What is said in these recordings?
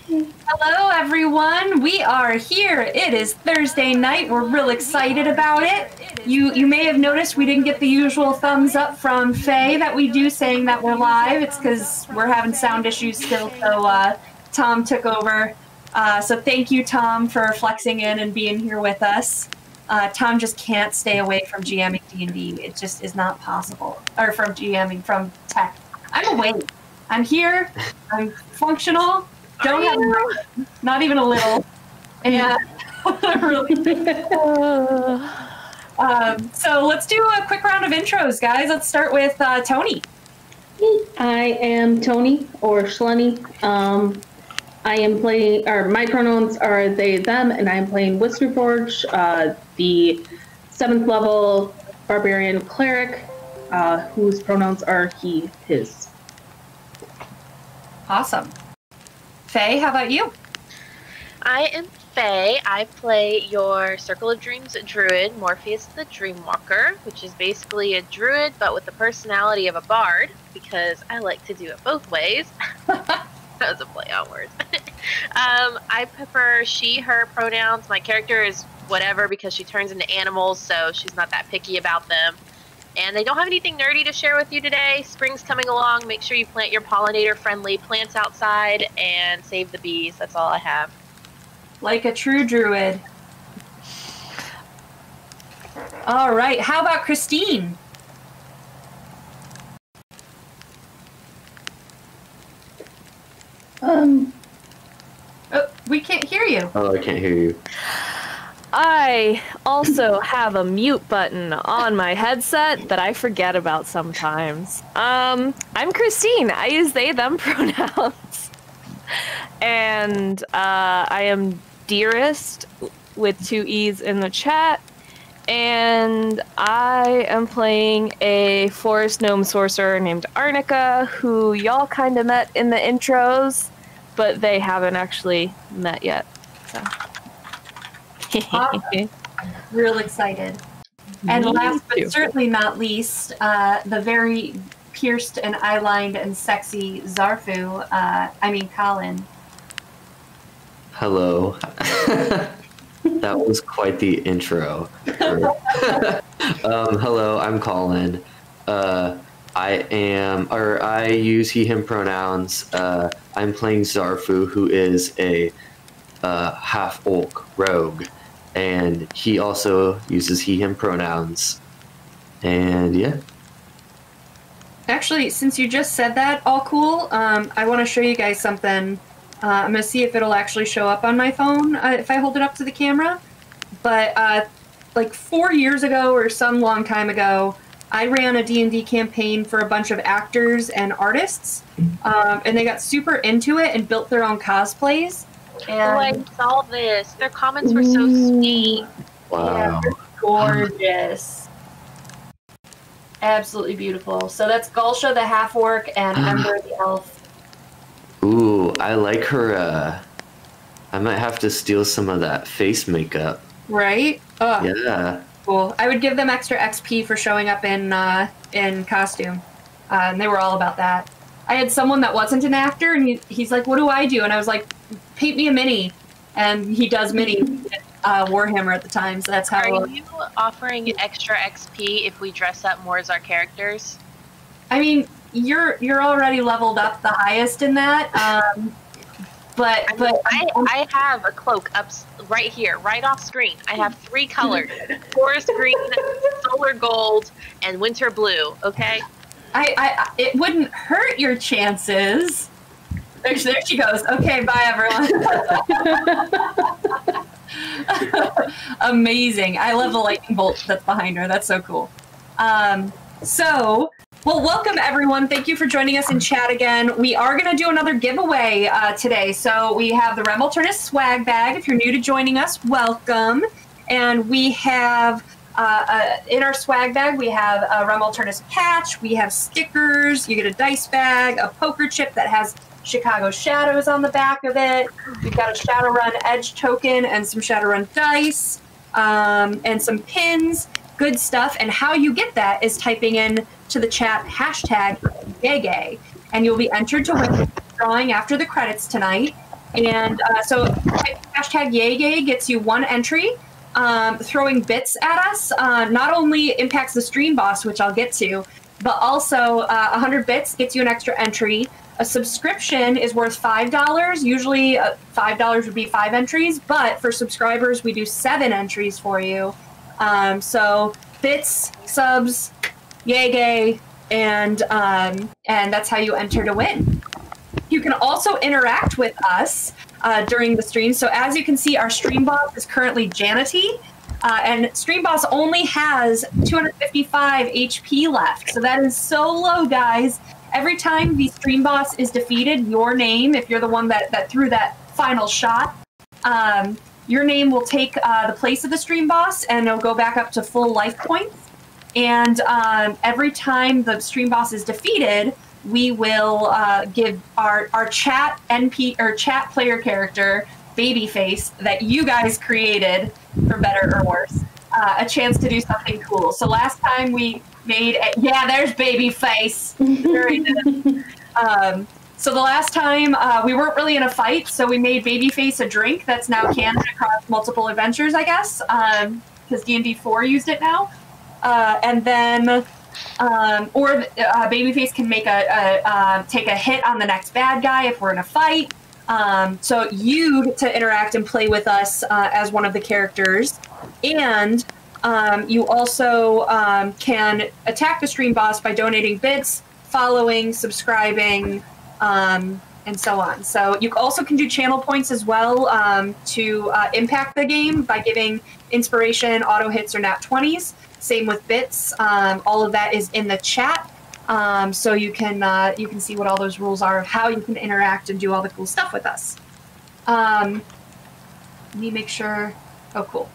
Hello, everyone. We are here. It is Thursday night. We're real excited about it. You may have noticed we didn't get the usual thumbs up from Faye that we do saying that we're live. It's because we're having sound issues still, so Tom took over. So thank you, Tom, for flexing in and being here with us. Tom just can't stay away from GMing D&D. It just is not possible. Or from GMing, from tech. I'm awake. I'm here. I'm functional. Don't have not even a little. And really. So let's do a quick round of intros, guys. Let's start with Tony. I am Tony, or Shlunny. I am playing, or my pronouns are they, them, and I am playing Whisperforge, the 7th level barbarian cleric, whose pronouns are he, his. Awesome. Faye, how about you? I am Faye. I play your Circle of Dreams druid, Morpheus the Dreamwalker, which is basically a druid but with the personality of a bard, because I like to do it both ways. That was a play on words. I prefer she, her pronouns. My character is whatever because she turns into animals, so she's not that picky about them. And they don't have anything nerdy to share with you today. Spring's coming along. Make sure you plant your pollinator-friendly plants outside and save the bees. That's all I have. Like a true druid. All right. How about Christine? Oh, we can't hear you. Oh, I can't hear you. I also have a mute button on my headset that I forget about sometimes. I'm Christine. I use they, them pronouns. And I am Dearest with 2 E's in the chat. And I am playing a forest gnome sorcerer named Arnica, who y'all kind of met in the intros, but they haven't actually met yet. So. Awesome. Real excited. And last but certainly not least, the very pierced and eye-lined and sexy Zarfu, Colin. Hello. That was quite the intro. Hello, I'm Colin. I use he, him pronouns. I'm playing Zarfu, who is a half-orc rogue. And he also uses he, him pronouns. And yeah. Actually, since you just said that, all cool, I want to show you guys something. I'm going to see if it'll actually show up on my phone if I hold it up to the camera. But like 4 years ago or some long time ago, I ran a D&D campaign for a bunch of actors and artists. And they got super into it and built their own cosplays. And I saw this. Their comments were so sweet. Wow. Yeah, they're gorgeous. Absolutely beautiful. So that's Gulsha the half-orc and Ember the elf. Ooh, I like her. I might have to steal some of that face makeup. Right? Oh, yeah. Cool. I would give them extra XP for showing up in costume. And they were all about that. I had someone that wasn't an actor, and he's like, what do I do? And I was like, paint me a mini. And he does mini Warhammer at the time, so that's how... Are you offering extra XP if we dress up more as our characters? I mean, you're already leveled up the highest in that, I have a cloak up right here, right off screen. I have 3 colors: forest green, solar gold, and winter blue. Okay. It wouldn't hurt your chances. There she goes. Okay, bye everyone. Amazing. I love the lightning bolt that's behind her. That's so cool. Well, welcome everyone. Thank you for joining us in chat again. We are going to do another giveaway today. So we have the Rem Alternus swag bag. If you're new to joining us, welcome. And we have, in our swag bag, we have a Rem Alternus patch. We have stickers. You get a dice bag, a poker chip that has Chicago Shadows on the back of it. We've got a Shadowrun Edge token and some Shadowrun dice and some pins. Good stuff. And how you get that is typing in to the chat #GayGay, and you'll be entered to win the drawing after the credits tonight. And so hashtag yay gets you 1 entry. Throwing bits at us not only impacts the stream boss, which I'll get to, but also 100 bits gets you an extra entry. A subscription is worth $5. Usually $5 would be 5 entries, but for subscribers, we do 7 entries for you. So bits, subs, yay, and that's how you enter to win. You can also interact with us during the stream. So as you can see, our stream boss is currently Janity, and stream boss only has 255 HP left. So that is so low, guys. Every time the stream boss is defeated, your name, if you're the one that threw that final shot, your name will take the place of the stream boss, and it'll go back up to full life points. And every time the stream boss is defeated, we will give our chat chat player character, Babyface, that you guys created, for better or worse, a chance to do something cool. So last time we made there's Babyface. Very good. So the last time we weren't really in a fight, so we made Babyface a drink that's now canon across multiple adventures, I guess, because D&D 4 used it now. And then Babyface can make take a hit on the next bad guy if we're in a fight. So you get to interact and play with us as one of the characters, and you also can attack the stream boss by donating bits, following, subscribing, and so on. So you also can do channel points as well to impact the game by giving inspiration, auto hits, or nat 20s. Same with bits. All of that is in the chat, so you can see what all those rules are of how you can interact and do all the cool stuff with us. Let me make sure. Oh, cool.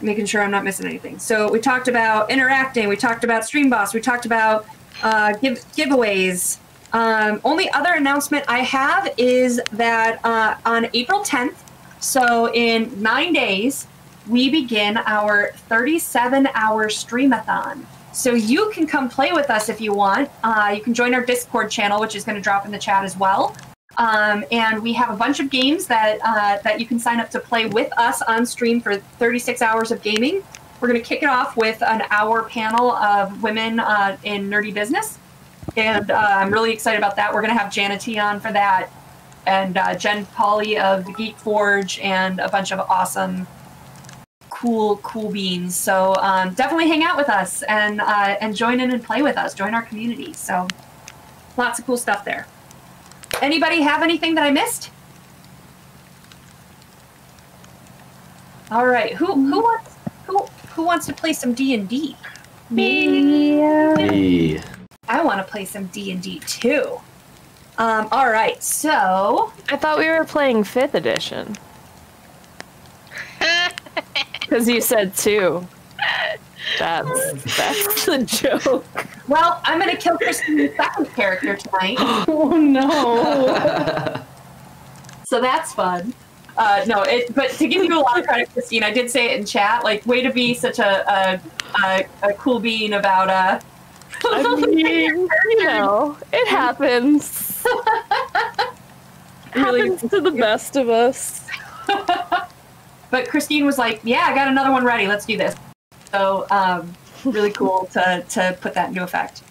Making sure I'm not missing anything. So we talked about interacting. We talked about stream boss. We talked about giveaways. Only other announcement I have is that on April 10th, so in 9 days, we begin our 37-hour streamathon. So you can come play with us if you want. You can join our Discord channel, which is going to drop in the chat as well. And we have a bunch of games that you can sign up to play with us on stream for 36 hours of gaming. We're going to kick it off with an hour panel of women in nerdy business. And I'm really excited about that. We're going to have Janity on for that, and Jen Pauley of the Geek Forge, and a bunch of awesome cool beans. So definitely hang out with us and join in and play with us. Join our community. So lots of cool stuff there. Anybody have anything that I missed? All right. Who wants to play some D&D? Me. I want to play some D&D too. All right. So I thought we were playing 5th edition. Because you said 2. That's the joke. Well, I'm going to kill Kristen's second character tonight. Oh no. So that's fun. But to give you a lot of credit, Christine, I did say it in chat. Like, way to be such a cool bean about I mean, you know, it happens. really happens to the best of us. But Christine was like, "Yeah, I got another one ready. Let's do this." So, really cool to put that into effect.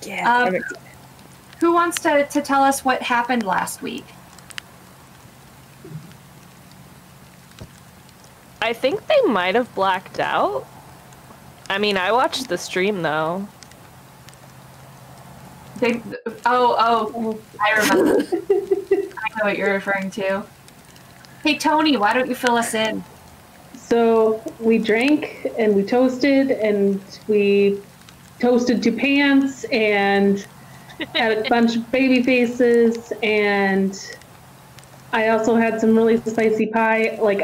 Yeah. Who wants to tell us what happened last week? I think they might have blacked out. I mean, I watched the stream though. I remember. I know what you're referring to. Hey, Tony, why don't you fill us in? So we drank and we toasted to pants and had a bunch of baby faces, and I also had some really spicy pie. Like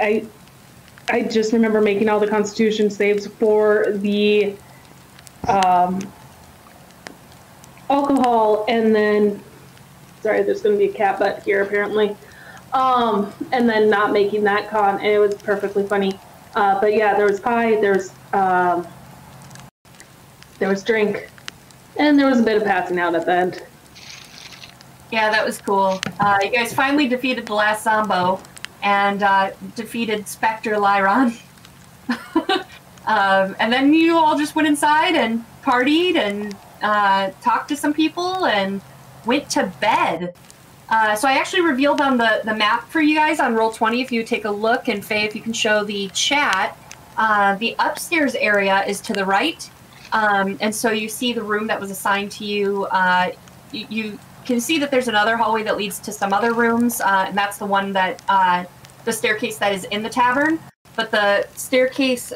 I just remember making all the Constitution saves for the alcohol, and then sorry, there's going to be a cat butt here apparently. And then not making that con, and it was perfectly funny. But yeah, there was pie, there was drink, and there was a bit of passing out at the end. Yeah, that was cool. You guys finally defeated the last Zombo and defeated Spectre Lyron. And then you all just went inside and partied and talked to some people and went to bed. So I actually revealed on the map for you guys on Roll20, if you take a look, and Faye, if you can show the chat, the upstairs area is to the right. And so you see the room that was assigned to you. You can see that there's another hallway that leads to some other rooms, and that's the one that, the staircase that is in the tavern. But the staircase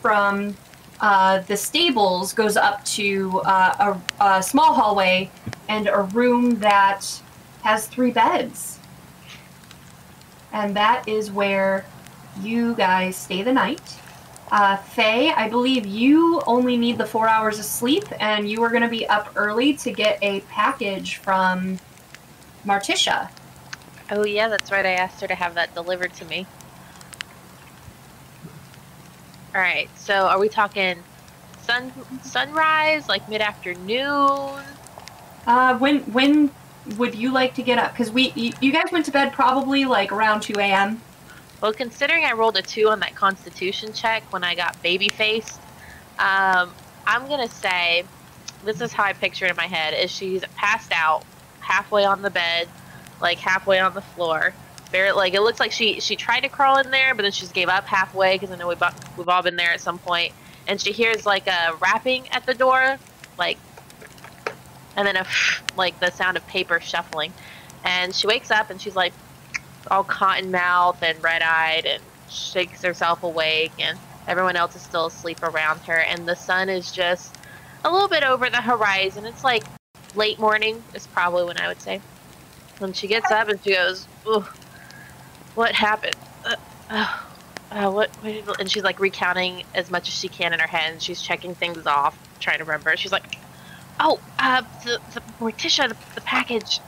from the stables goes up to a small hallway and a room that has 3 beds. And that is where you guys stay the night. Faye, I believe you only need the 4 hours of sleep, and you are going to be up early to get a package from Marticia. Oh yeah, that's right. I asked her to have that delivered to me. All right. So are we talking sunrise, like mid-afternoon? When would you like to get up? Because you guys went to bed probably like around 2 a.m. Well, considering I rolled a 2 on that Constitution check when I got baby-faced, I'm gonna say, this is how I picture it in my head, is she's passed out, halfway on the bed, like halfway on the floor. Like, it looks like she tried to crawl in there, but then she just gave up halfway, because I know we've all been there at some point. And she hears like a rapping at the door, like, and then like the sound of paper shuffling. And she wakes up and she's like all cotton mouth and red eyed and shakes herself awake, and everyone else is still asleep around her, and the sun is just a little bit over the horizon. It's like late morning is probably when I would say. When she gets up and she goes, "Ugh, what happened? What?" And she's like recounting as much as she can in her head, and she's checking things off, trying to remember. She's like, "Oh, the Morticia, the package."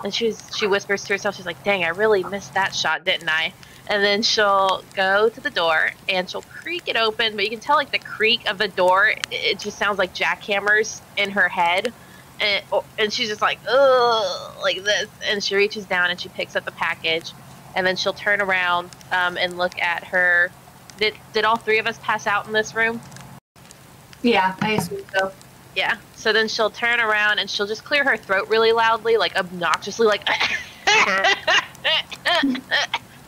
And she whispers to herself, she's like, "Dang, I really missed that shot, didn't I?" And then she'll go to the door and she'll creak it open, but you can tell like the creak of the door, it just sounds like jackhammers in her head. And she's just like, ugh, like this. And she reaches down and she picks up the package, and then she'll turn around and look at her. Did all 3 of us pass out in this room? Yeah, I assume so. Yeah. So then she'll turn around and she'll just clear her throat really loudly, like obnoxiously, like.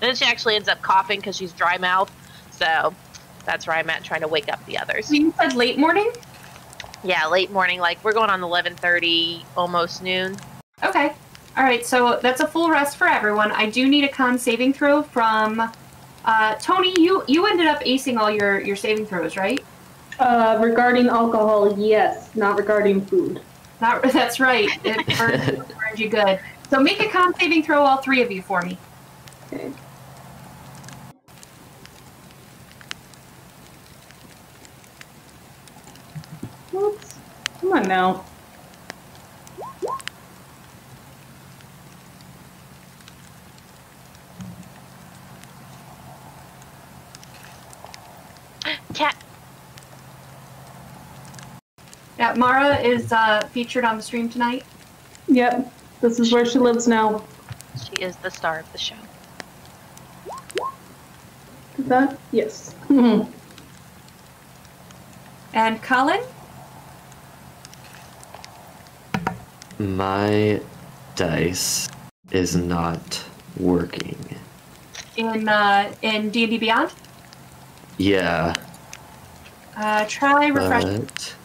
Then she actually ends up coughing because she's dry mouth. So that's where I'm at, trying to wake up the others. You said late morning? Yeah, late morning. Like, we're going on 11:30, almost noon. Okay. All right, so that's a full rest for everyone. I do need a con saving throw from Tony. You ended up acing all your saving throws, right? Regarding alcohol, yes. Not regarding food. That's right. It burned you good. So make a con saving throw, all 3 of you, for me. Okay. Oops. Come on now. Cat. Yeah, Mara is featured on the stream tonight. Yep. This is where she lives now. She is the star of the show. Is that? Yes. And Colin? My dice is not working. In D&D Beyond? Yeah. Try refresh. But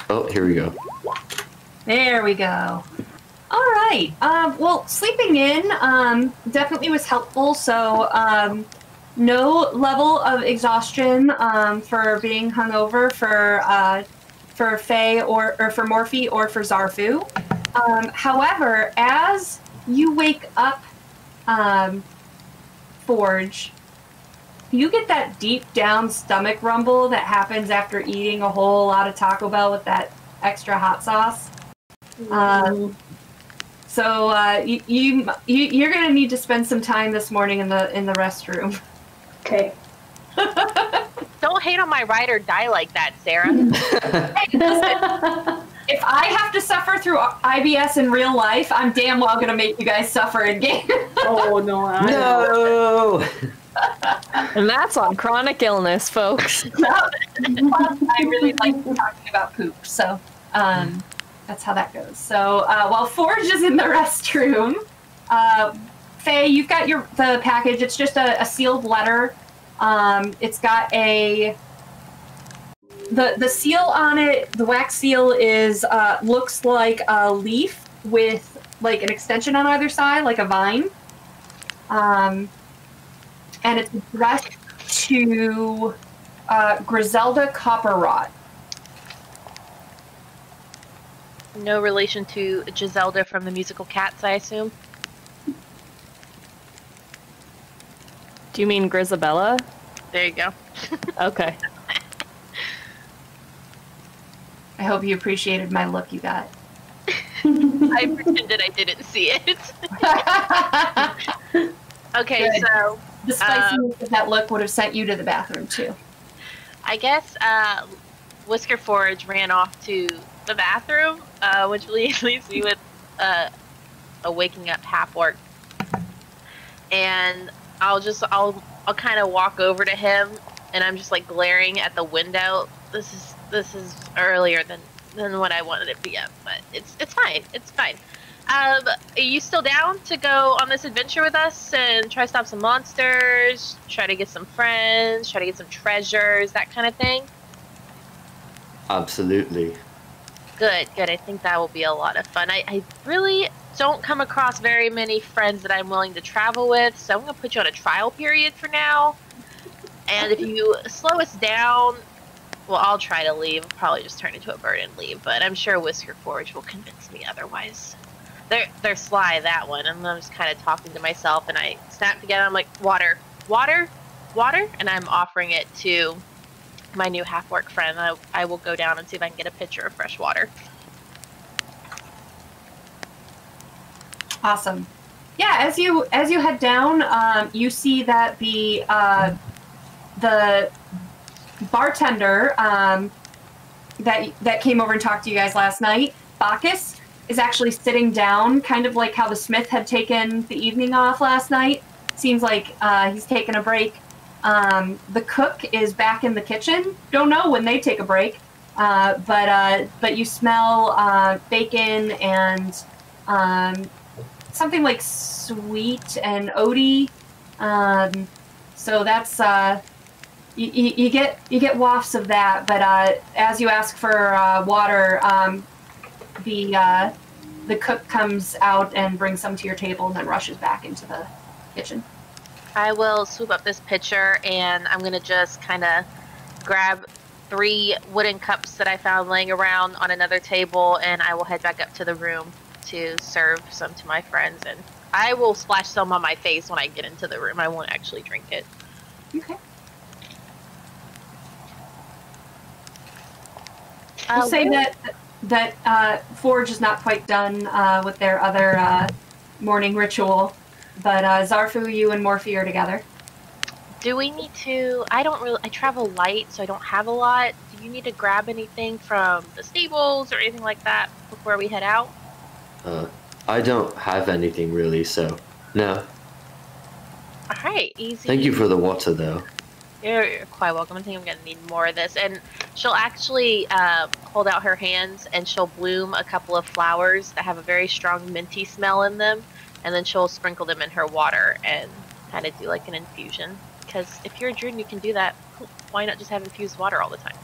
oh, here we go. There we go. All right. Well, sleeping in definitely was helpful. So no level of exhaustion for being hungover for Faye or for Morphe or for Zarfu. However, as you wake up, Forge, you get that deep down stomach rumble that happens after eating a whole lot of Taco Bell with that extra hot sauce. So you're gonna need to spend some time this morning in the restroom. Okay. Don't hate on my ride or die like that, Sarah. Hey, listen, if I have to suffer through IBS in real life, I'm damn well gonna make you guys suffer in game. Oh no! No. And that's on chronic illness, folks. I really like talking about poop, so that's how that goes. So while Forge is in the restroom, Faye, you've got the package. It's just a sealed letter. It's got the seal on it. The wax seal is looks like a leaf with like an extension on either side, like a vine. And it's addressed to Griselda Copperrot. No relation to Giselda from the musical Cats, I assume? Do you mean Grisabella? There you go. Okay. I hope you appreciated my look you got. I pretended I didn't see it. Okay, Good. so The spiciness of that look would have sent you to the bathroom, too. I guess Whisker Forge ran off to the bathroom, which leaves me with a waking up half orc. And I'll kind of walk over to him, and I'm just like glaring at the window. This is earlier than what I wanted it to be, but it's fine. It's fine. Are you still down to go on this adventure with us and try to stop some monsters, try to get some friends, try to get some treasures, that kind of thing? Absolutely. Good. I think that will be a lot of fun. I really don't come across very many friends that I'm willing to travel with, so I'm going to put you on a trial period for now. And if you slow us down, well, I'll try to leave. I'll probably just turn into a bird and leave, but I'm sure Whisker Forge will convince me otherwise. They're sly, that one, and I'm just kind of talking to myself, and I snap together. I'm like, water, and I'm offering it to my new half-orc friend. I will go down and see if I can get a pitcher of fresh water. Awesome. Yeah, as you head down, you see that the bartender that came over and talked to you guys last night, Bacchus, is actually sitting down, kind of like how the smith had taken the evening off last night. Seems like he's taking a break. The cook is back in the kitchen. Don't know when they take a break, but you smell bacon and something like sweet and oaty. So that's you get wafts of that. But as you ask for water, the cook comes out and brings some to your table and then rushes back into the kitchen. I will swoop up this pitcher, and I'm going to just kind of grab 3 wooden cups that I found laying around on another table, and I will head back up to the room to serve some to my friends. And I will splash some on my face when I get into the room. I won't actually drink it. Okay. I'll say that Forge is not quite done with their other morning ritual, but Zarfu, you and Morphe are together. Do we need to... I travel light, so I don't have a lot. Do you need to grab anything from the stables or anything like that before we head out? I don't have anything really, so no. Alright, easy. Thank you for the water, though. You're quite welcome. I think I'm going to need more of this. And she'll actually hold out her hands, and she'll bloom a couple of flowers that have a very strong minty smell in them. And then she'll sprinkle them in her water and kind of do like an infusion. Because if you're a druid and you can do that, why not just have infused water all the time?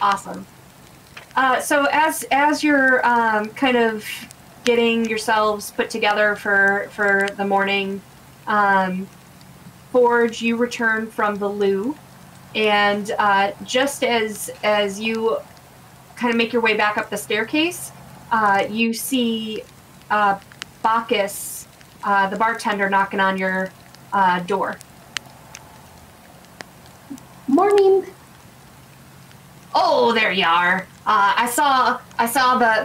Awesome. So as you're kind of getting yourselves put together for the morning, Forge, you return from the loo, and just as you kind of make your way back up the staircase, you see Bacchus, the bartender, knocking on your door. Morning. Oh, there you are. I saw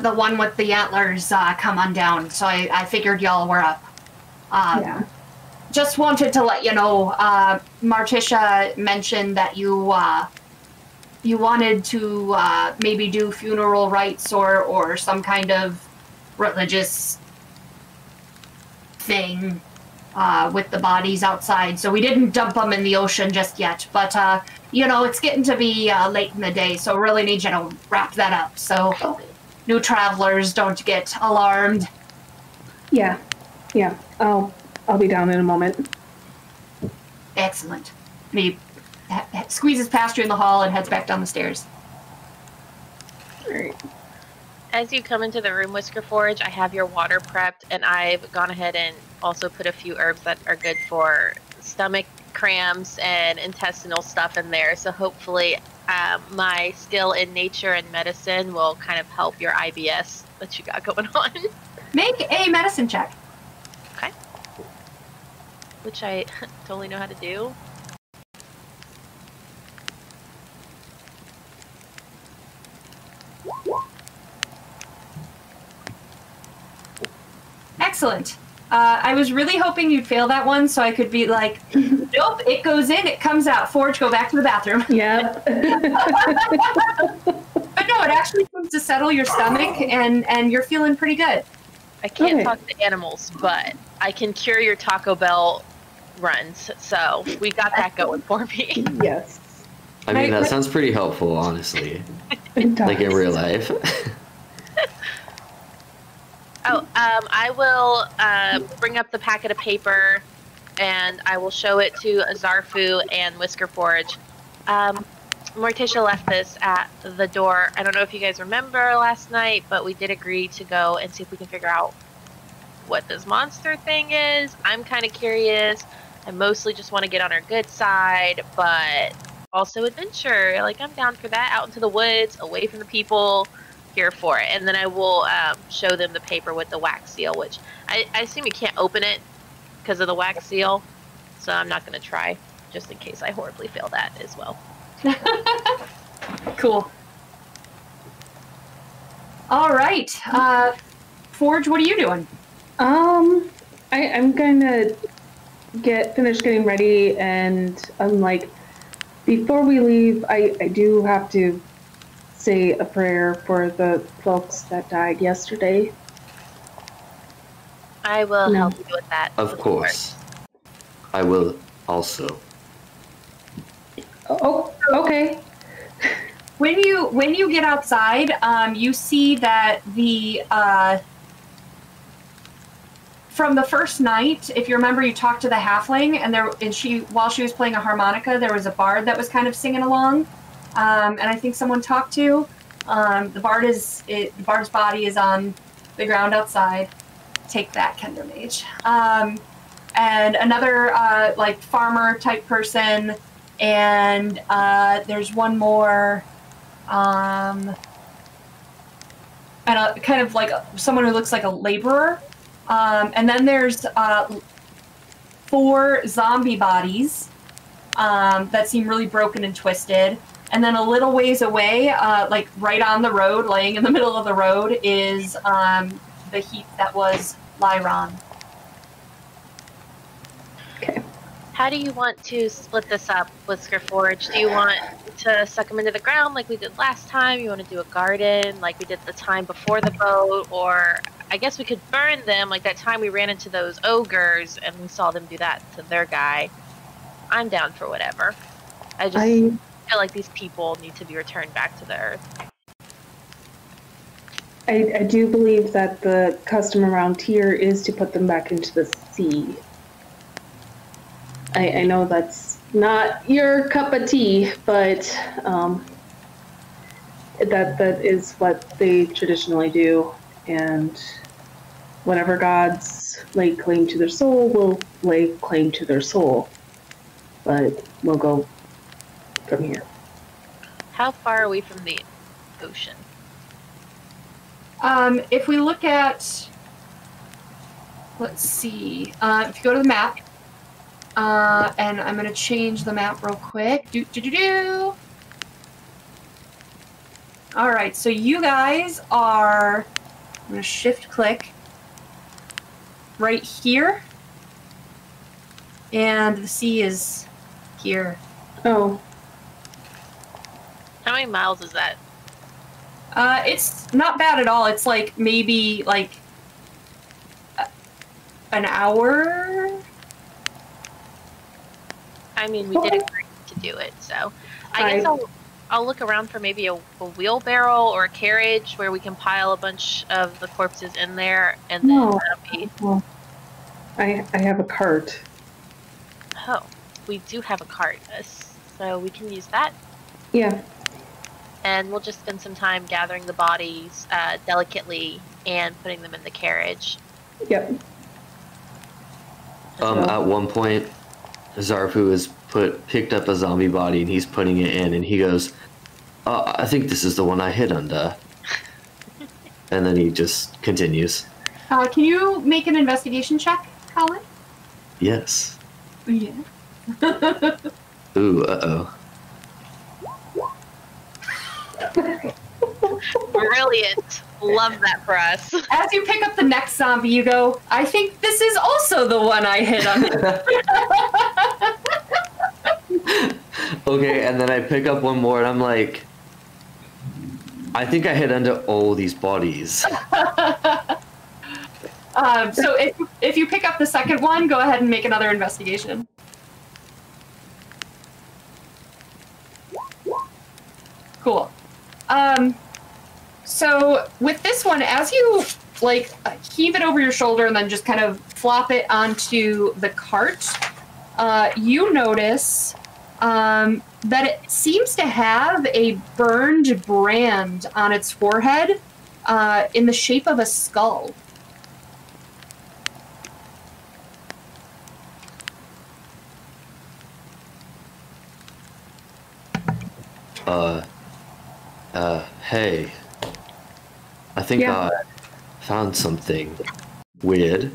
the one with the antlers come on down, so I figured y'all were up. Yeah. Just wanted to let you know, Martisha mentioned that you wanted to maybe do funeral rites or some kind of religious thing with the bodies outside. So we didn't dump them in the ocean just yet, but you know, it's getting to be late in the day, so really need you to wrap that up so new travelers don't get alarmed. Yeah. I'll be down in a moment. Excellent. And he squeezes past you in the hall and heads back down the stairs. All right. As you come into the room, Whisker Forge, I have your water prepped, and I've gone ahead and also put a few herbs that are good for stomach cramps and intestinal stuff in there. So hopefully my skill in nature and medicine will kind of help your IBS that you got going on. Make a medicine check. Okay. Which I totally know how to do. Excellent. I was really hoping you'd fail that one so I could be like, nope, it goes in, it comes out. Forge, go back to the bathroom. Yep. But no, it actually seems to settle your stomach and you're feeling pretty good. I can't Okay. talk to animals, but I can cure your Taco Bell runs. So we got that going for me. Yes. I mean, that sounds pretty helpful, honestly. It does. Like in real life. I will bring up the packet of paper, and I will show it to Zarfu and Whisker Forge. Morticia left this at the door. I don't know if you guys remember last night, but we did agree to go and see if we can figure out what this monster thing is. I'm kind of curious. I mostly just want to get on her good side, but also adventure. Like, I'm down for that. Out into the woods, away from the people. Here for it. And then I will show them the paper with the wax seal, which I assume you can't open it because of the wax seal, so I'm not going to try, just in case I horribly fail that as well. Cool. All right. Forge, what are you doing? I'm going to finish getting ready, and I'm like, before we leave, I do have to say a prayer for the folks that died yesterday. I will help you with that. Of course. I will also. Oh, okay. When you get outside, you see that the from the first night, if you remember, you talked to the halfling, and while she was playing a harmonica, there was a bard that was kind of singing along. And I think someone talked to. The bard's body is on the ground outside. Take that, Kender Mage. And another like farmer type person, and there's one more, and kind of like someone who looks like a laborer. And then there's 4 zombie bodies that seem really broken and twisted. And then a little ways away, like right on the road, laying in the middle of the road, is the heap that was Lyron. Okay. How do you want to split this up, Whisker Forge? Do you want to suck them into the ground like we did last time? You want to do a garden like we did the time before the boat? Or I guess we could burn them like that time we ran into those ogres and we saw them do that to their guy. I'm down for whatever. I feel like these people need to be returned back to the earth. I do believe that the custom around here is to put them back into the sea. I know that's not your cup of tea, but that is what they traditionally do, and whatever gods lay claim to their soul will lay claim to their soul, but we'll go from here. How far are we from the ocean? If we look at, let's see, if you go to the map, And I'm gonna change the map real quick. Alright, so you guys are... I'm gonna shift-click right here. And the sea is here. Oh. How many miles is that? It's not bad at all. It's like maybe like an hour. I mean, we did agree to do it, so I guess I'll look around for maybe a wheelbarrow or a carriage where we can pile a bunch of the corpses in there, and then Well, I have a cart. Oh, we do have a cart, so we can use that. Yeah. And we'll just spend some time gathering the bodies delicately and putting them in the carriage. Yep. At one point, Zarfu has picked up a zombie body and he's putting it in, and he goes, I think this is the one I hid under. And then he just continues. Can you make an investigation check, Colin? Yes. Yeah. Ooh, uh-oh. Brilliant. Love that for us. As you pick up the next zombie, you go, I think this is also the one I hit under. Okay, and then I pick up one more and I'm like, I think I hit under all these bodies. So if you pick up the second one, go ahead and make another investigation. Cool. So with this one, as you like heave it over your shoulder and then just kind of flop it onto the cart, you notice that it seems to have a burned brand on its forehead in the shape of a skull. Hey. I think I found something weird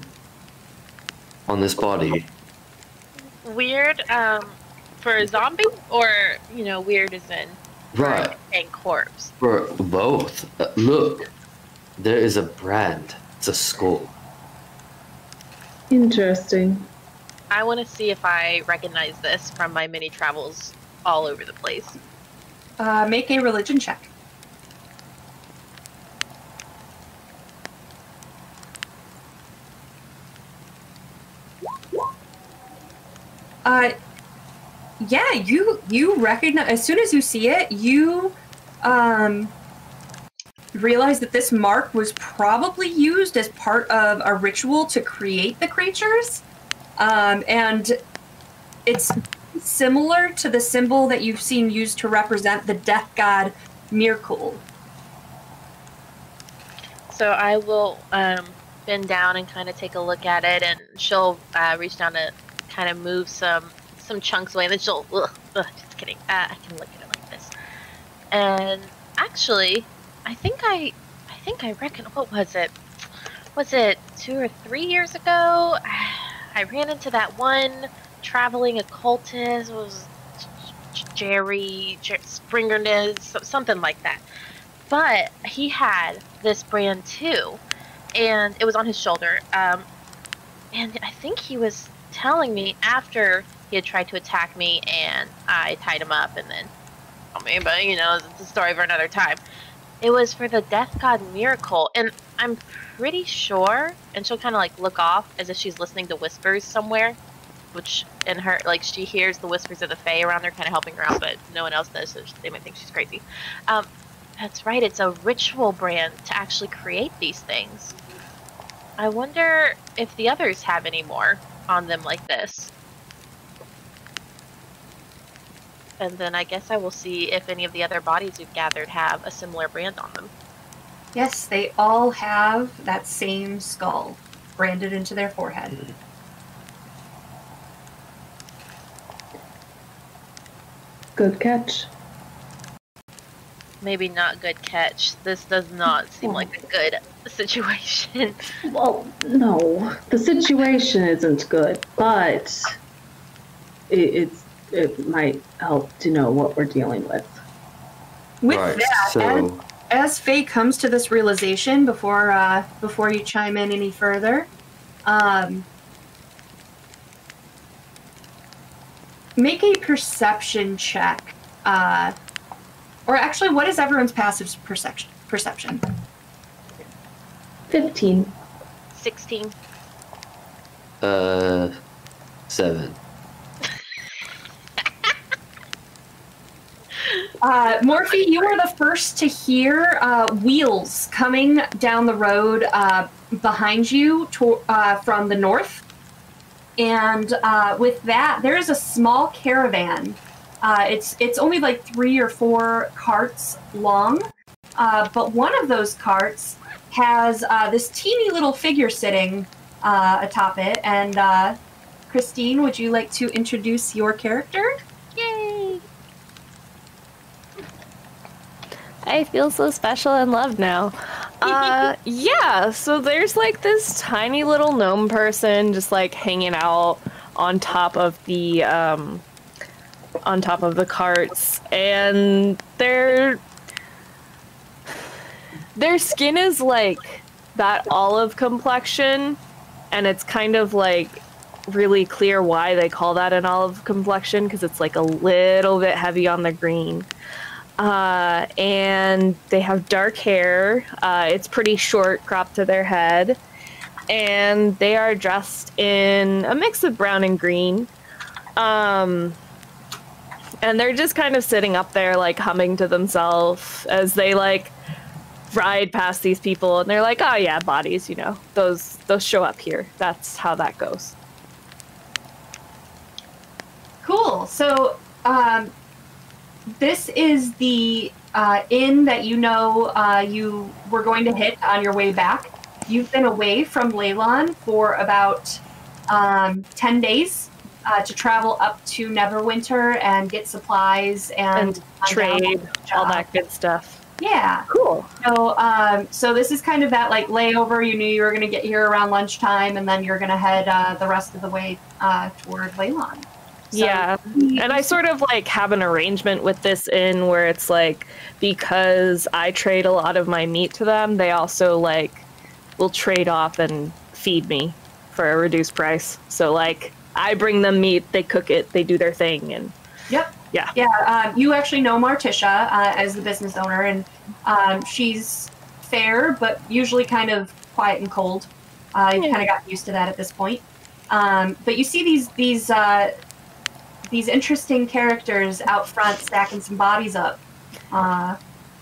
on this body. Weird, for a zombie? Or, weird as in Right. a corpse? For both. Look. There is a brand. It's a skull. Interesting. I want to see if I recognize this from my many travels all over the place. Make a religion check. Yeah, you recognize, as soon as you see it, you realize that this mark was probably used as part of a ritual to create the creatures. And it's similar to the symbol that you've seen used to represent the death god Mirkul. So I will bend down and kind of take a look at it, and she'll reach down to kind of move some chunks away, and then she'll just kidding. I can look at it like this. And actually, I think I reckon, what was it? Was it 2 or 3 years ago? I ran into that one traveling occultist. It was Jerry Springer, something like that. But he had this brand too, and it was on his shoulder. And I think he was telling me after he had tried to attack me, and I tied him up, and then, but it's a story for another time. It was for the death god Miracle, and I'm pretty sure, and she'll kind of like look off as if she's listening to whispers somewhere, which in her, like, she hears the whispers of the Fae around her kind of helping her out, but no one else does, so they might think she's crazy. That's right, it's a ritual brand to actually create these things. I wonder if the others have any more on them like this. And then I guess I will see if any of the other bodies we've gathered have a similar brand on them. Yes, they all have that same skull branded into their forehead. Good catch. Maybe not good catch. This does not seem like a good situation. Well, no, the situation isn't good, but it might help to know what we're dealing with. With Right, that, so as Faye comes to this realization before you chime in any further, make a perception check. Or actually, what is everyone's passive perception? 15. 16. 7. Morphe, you are the first to hear wheels coming down the road behind you from the north. And with that, there is a small caravan. It's only like 3 or 4 carts long, but one of those carts has this teeny little figure sitting atop it. And Christine, would you like to introduce your character? Yay! I feel so special and loved now. Yeah, so there's like this tiny little gnome person just like hanging out on top of the carts, and their skin is like that olive complexion, and it's kind of like really clear why they call that an olive complexion, because it's like a little bit heavy on the green. And they have dark hair. It's pretty short, cropped to their head. And they are dressed in a mix of brown and green. And they're just kind of sitting up there, like, humming to themselves as they, like, ride past these people. And they're like, oh, yeah, bodies, you know. Those show up here. That's how that goes. Cool. So, this is the inn that you were going to hit on your way back. You've been away from Leylon for about 10 days to travel up to Neverwinter and get supplies and trade, all that good stuff. Yeah. Cool. So this is kind of that like layover. You knew you were going to get here around lunchtime, and then you're going to head the rest of the way toward Leylon. So, yeah, and I sort of like have an arrangement with this inn where it's like, because I trade a lot of my meat to them, they also like will trade off and feed me for a reduced price. So like I bring them meat, they cook it, they do their thing, and yep. Yeah. You actually know Martisha as the business owner, and she's fair, but usually kind of quiet and cold. You've kind of got used to that at this point. But you see these interesting characters out front stacking some bodies up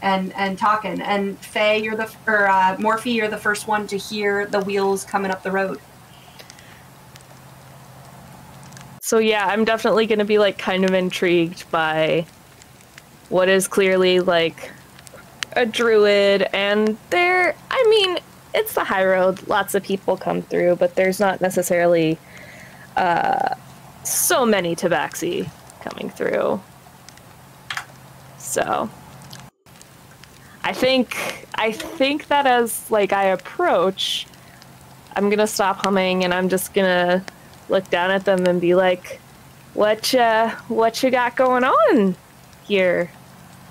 and talking. And Faye, Morphe, you're the first one to hear the wheels coming up the road. So yeah, I'm definitely going to be like kind of intrigued by what is clearly like a druid, and it's the high road. Lots of people come through, but there's not necessarily so many tabaxi coming through. So I think that as like I approach, I'm gonna stop humming and I'm just gonna look down at them and be like, what you got going on here?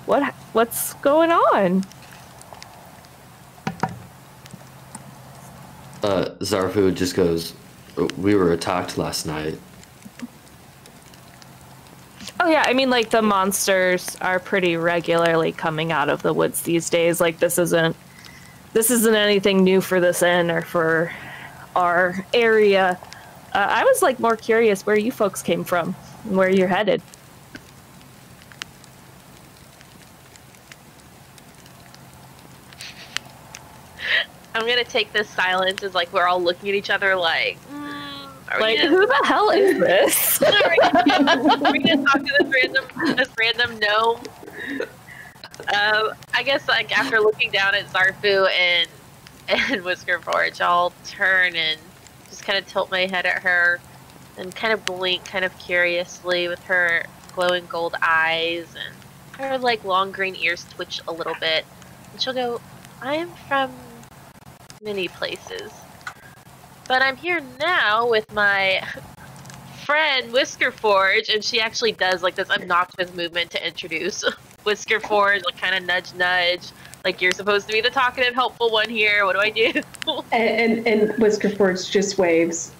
What's going on? Zarfu just goes, we were attacked last night. Oh yeah, I mean, like, the monsters are pretty regularly coming out of the woods these days. Like, this isn't anything new for this inn or for our area. I was, like, more curious where you folks came from and where you're headed. I'm gonna take this silence as, like, we're all looking at each other like, who the hell is this? Are we gonna talk to this random gnome? I guess like after looking down at Zarfu and Whisker Forge, I'll turn and just kind of tilt my head at her and kind of blink kind of curiously with her glowing gold eyes, and her like long green ears twitch a little bit. And she'll go, I am from many places, but I'm here now with my friend Whiskerforge, and she actually does like this obnoxious movement to introduce Whiskerforge, like kind of nudge nudge, like you're supposed to be the talkative, helpful one here. What do I do? And Whiskerforge just waves.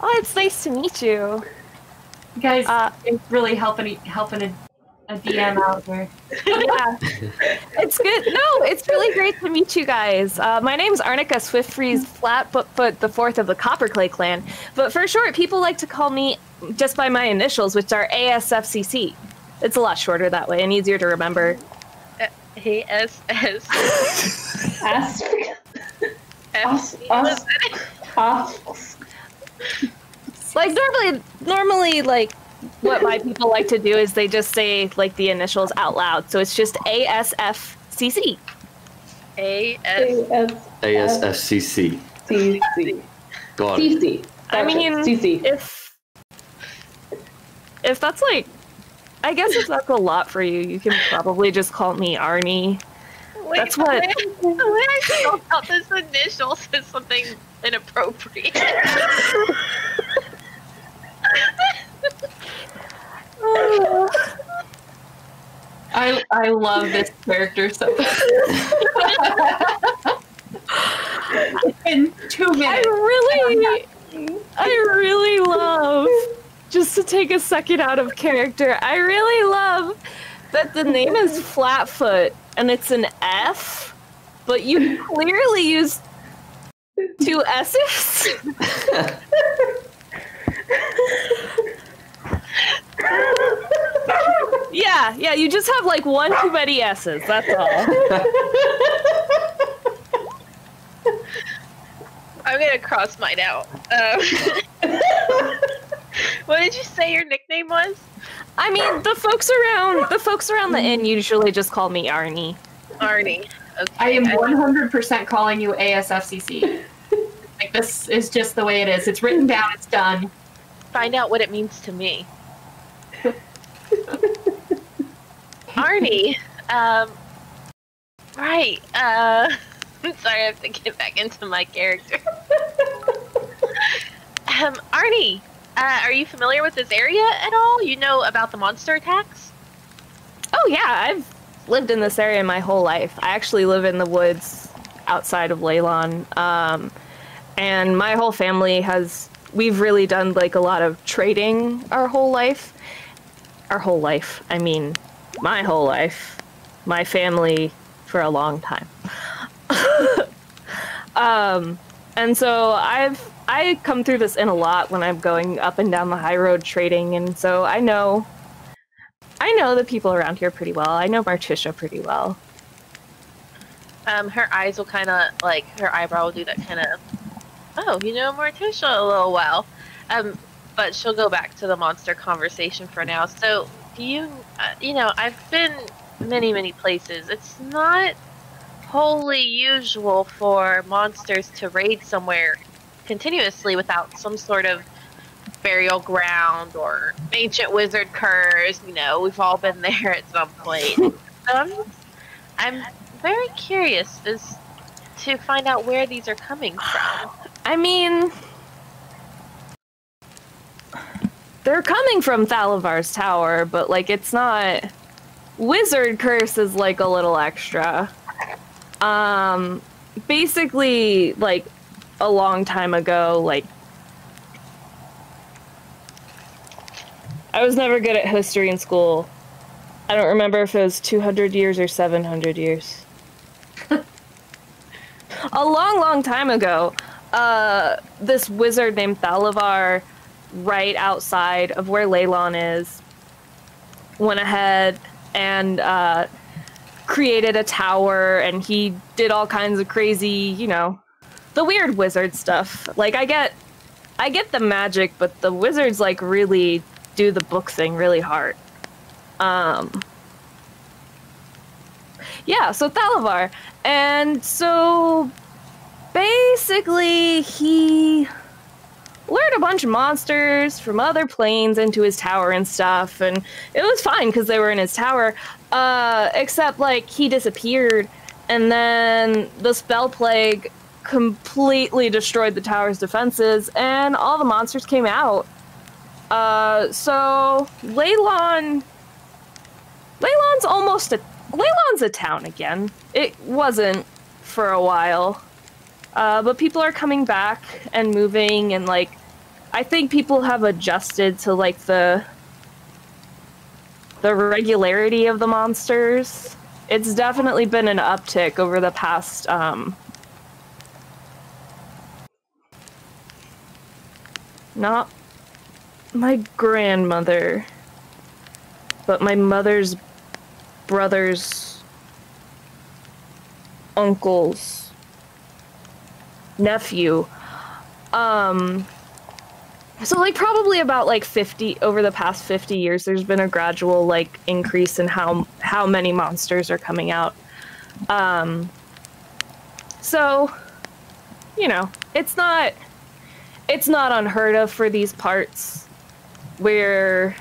Oh, it's nice to meet you. You guys, it's really helping a DM out here. Yeah, it's good. No, it's really great to meet you guys. My name's Arnica Swiftfreeze Flatfoot, the fourth of the Copperclay clan. But for short, people like to call me just by my initials, which are ASFCC. It's a lot shorter that way and easier to remember. ASS. Like normally, like what my people like to do is they just say like the initials out loud, so it's just ASFCC. ASFCC. CC. Got it. CC. I mean, CC. if that's like, I guess if that's a lot for you, you can probably just call me Arnie. Wait, That's what. The way I feel about this initials is something inappropriate. I love this character so much. In 2 minutes. I really love, just to take a second out of character, I really love that the name is Flatfoot and it's an F, but you clearly use 2 S's. Yeah, you just have like 1 too many S's, that's all. I'm gonna cross mine out. What did you say your nickname was? I mean, the folks around the inn usually just call me Arnie. Arnie. Okay. I am 100% calling you ASFCC. Like, this is just the way it is. It's written down, it's done. Find out what it means to me. Arnie. Right. I'm sorry, I have to get back into my character. Arnie, are you familiar with this area at all? You know about the monster attacks? Oh yeah, I've lived in this area my whole life. I actually live in the woods outside of Leylon. And my whole family we've really done like a lot of trading our whole life. I mean, my whole life. My family for a long time. And so I come through this inn a lot when I'm going up and down the high road trading, and so I know the people around here pretty well. I know Martisha pretty well. Her eyes will kind of, like, her eyebrow will do that kind of, oh, you know Martisha a little well. But she'll go back to the monster conversation for now. So, you know, I've been many, many places. It's not wholly usual for monsters to raid somewhere continuously without some sort of burial ground or ancient wizard curse. You know, we've all been there at some point. I'm very curious as to find out where these are coming from. I mean, they're coming from Thalavar's tower, but like it's not. Wizard curse is like a little extra. Basically, like, a long time ago, like, I was never good at history in school. I don't remember if it was 200 years or 700 years. A long, long time ago, this wizard named Thalavar, right outside of where Leylon is, went ahead and, created a tower, and he did all kinds of crazy, you know, the weird wizard stuff. Like, I get the magic, but the wizards, like, really do the book thing really hard. Yeah, so Thalavar. And so, basically, he lured a bunch of monsters from other planes into his tower and stuff, and it was fine because they were in his tower, except, like, he disappeared, and then the spell plague completely destroyed the tower's defenses, and all the monsters came out. So Leyland's a town again. It wasn't for a while. But people are coming back and moving, and like, I think people have adjusted to like the regularity of the monsters. It's definitely been an uptick over the past not my grandmother, but my mother's brother's uncle's nephew. So like probably about like 50 over the past 50 years, there's been a gradual like increase in how many monsters are coming out. So, you know, it's not unheard of for these parts. We're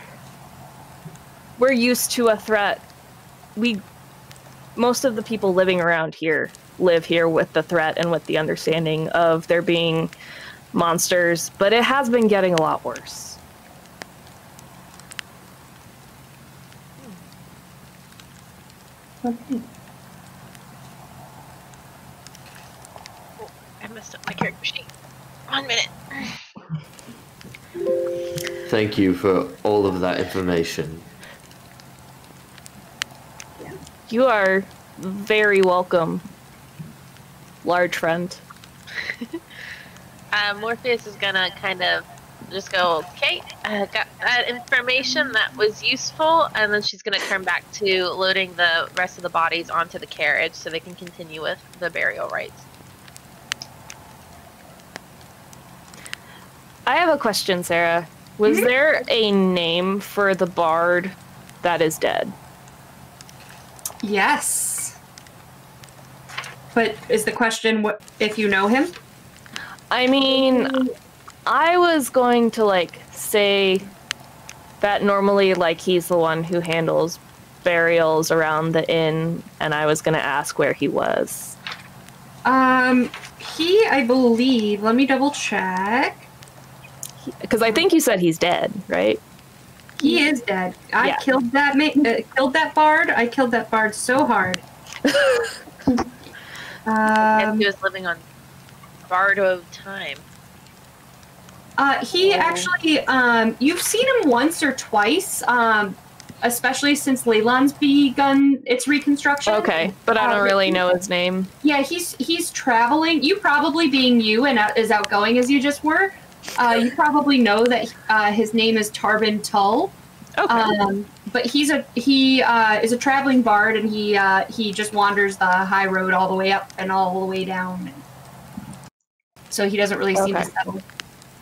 used to a threat. Most of the people living around here live here with the threat and with the understanding of there being monsters, but it has been getting a lot worse. Okay. Oh, I messed up my character sheet. 1 minute. Thank you for all of that information. You are very welcome, large friend. Morpheus is gonna kind of just go, okay, I got that information that was useful, and then she's gonna turn back to loading the rest of the bodies onto the carriage so they can continue with the burial rites. I have a question, Sarah. Was there a name for the bard that is dead? Yes. But is the question what if you know him? I mean, I was going to like say that normally like he's the one who handles burials around the inn, and I was gonna ask where he was. He, I believe, let me double check. Because I think you said he's dead, right? He is dead. I killed that bard. I killed that bard so hard. He was living on borrowed time. He actually, you've seen him once or twice, especially since Leyland's begun its reconstruction. Okay, but I don't really know his name. Yeah, he's traveling. You probably being you and as outgoing as you just were, you probably know that his name is Tarbin Tull. Okay. But he is a traveling bard, and he just wanders the high road all the way up and all the way down. So he doesn't really seem to settle.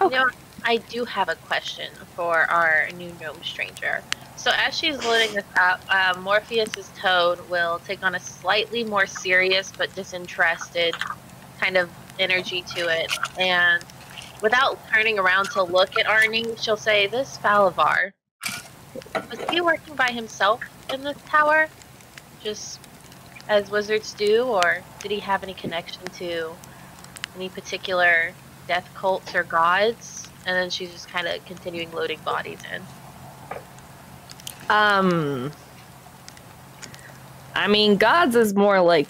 You know, I do have a question for our new gnome stranger. So as she's loading this up, Morpheus's tone will take on a slightly more serious but disinterested kind of energy to it, and without turning around to look at Arnie, she'll say, "This Falavar, was he working by himself in this tower, just as wizards do, or did he have any connection to any particular death cults or gods?" And then she's just kind of continuing loading bodies in. I mean, gods is more like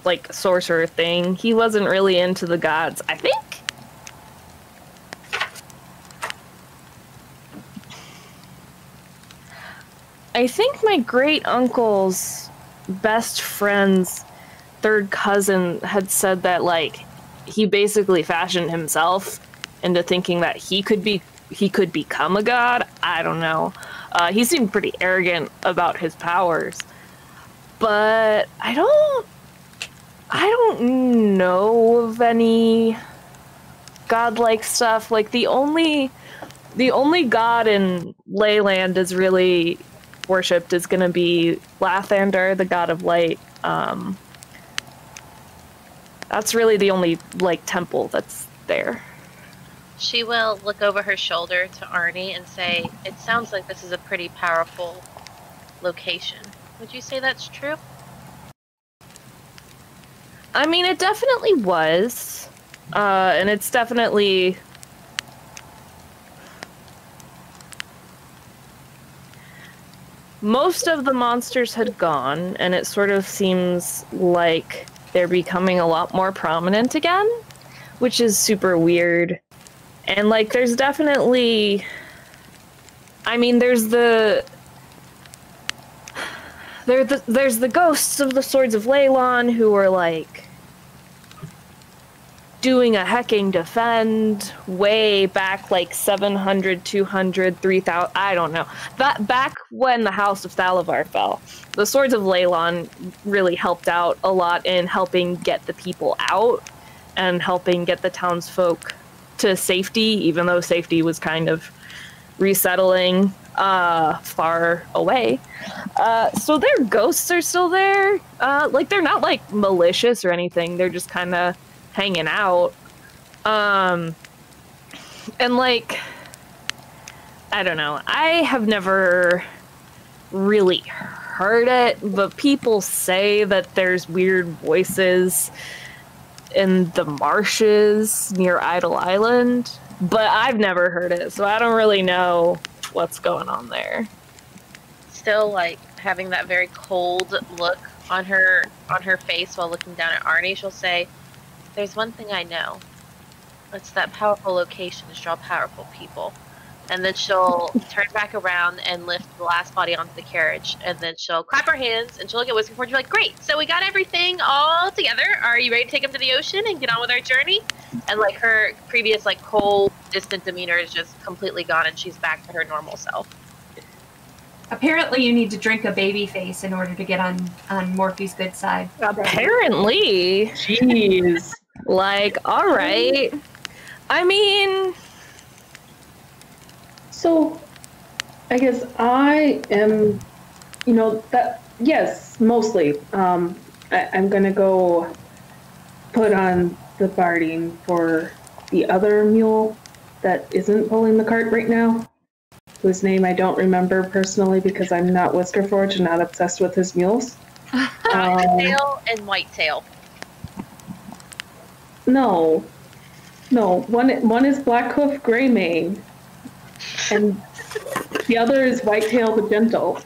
a sorcerer thing. He wasn't really into the gods, I think. I think my great uncle's best friend's third cousin had said that, like, he basically fashioned himself into thinking that he could become a god. I don't know. He seemed pretty arrogant about his powers, but I don't know of any godlike stuff. Like the only god in Leyland is really worshipped is going to be Lathander, the god of light. That's really the only like temple that's there. She will look over her shoulder to Arnie and say, "It sounds like this is a pretty powerful location. Would you say that's true?" I mean, it definitely was. And it's definitely... Most of the monsters had gone, and it sort of seems like they're becoming a lot more prominent again, which is super weird. And, like, there's definitely... I mean, there's the ghosts of the Swords of Leylon who are, like, doing a hecking defend way back, like, 700, 200, 3,000, I don't know. That back when the House of Thalavar fell, the Swords of Leylon really helped out a lot in helping get the people out and helping get the townsfolk to safety, even though safety was kind of resettling far away. So their ghosts are still there. Like, they're not, like, malicious or anything. They're just kind of hanging out. And, like, I don't know. I have never really heard it, but people say that there's weird voices in the marshes near Idle Island, but I've never heard it, so I don't really know what's going on there. Still, like, having that very cold look on her face while looking down at Arnie, she'll say, "There's one thing I know. It's that powerful locations draw powerful people." And then she'll turn back around and lift the last body onto the carriage, and then she'll clap her hands, and she'll look at Whiskey Forge and be like, "Great, so we got everything all together. Are you ready to take them to the ocean and get on with our journey?" And, like, her previous, like, cold, distant demeanor is just completely gone, and she's back to her normal self. Apparently, you need to drink a baby face in order to get on Morphe's good side. Apparently. Jeez. Like, alright. I mean... So, I guess I am, you know, that, yes, mostly. I'm gonna go put on the barding for the other mule that isn't pulling the cart right now, whose name I don't remember personally because I'm not Whiskerforge and not obsessed with his mules. Tail and Whitetail. No. One is Blackhoof Greymane, and the other is Whitetail the Gentle.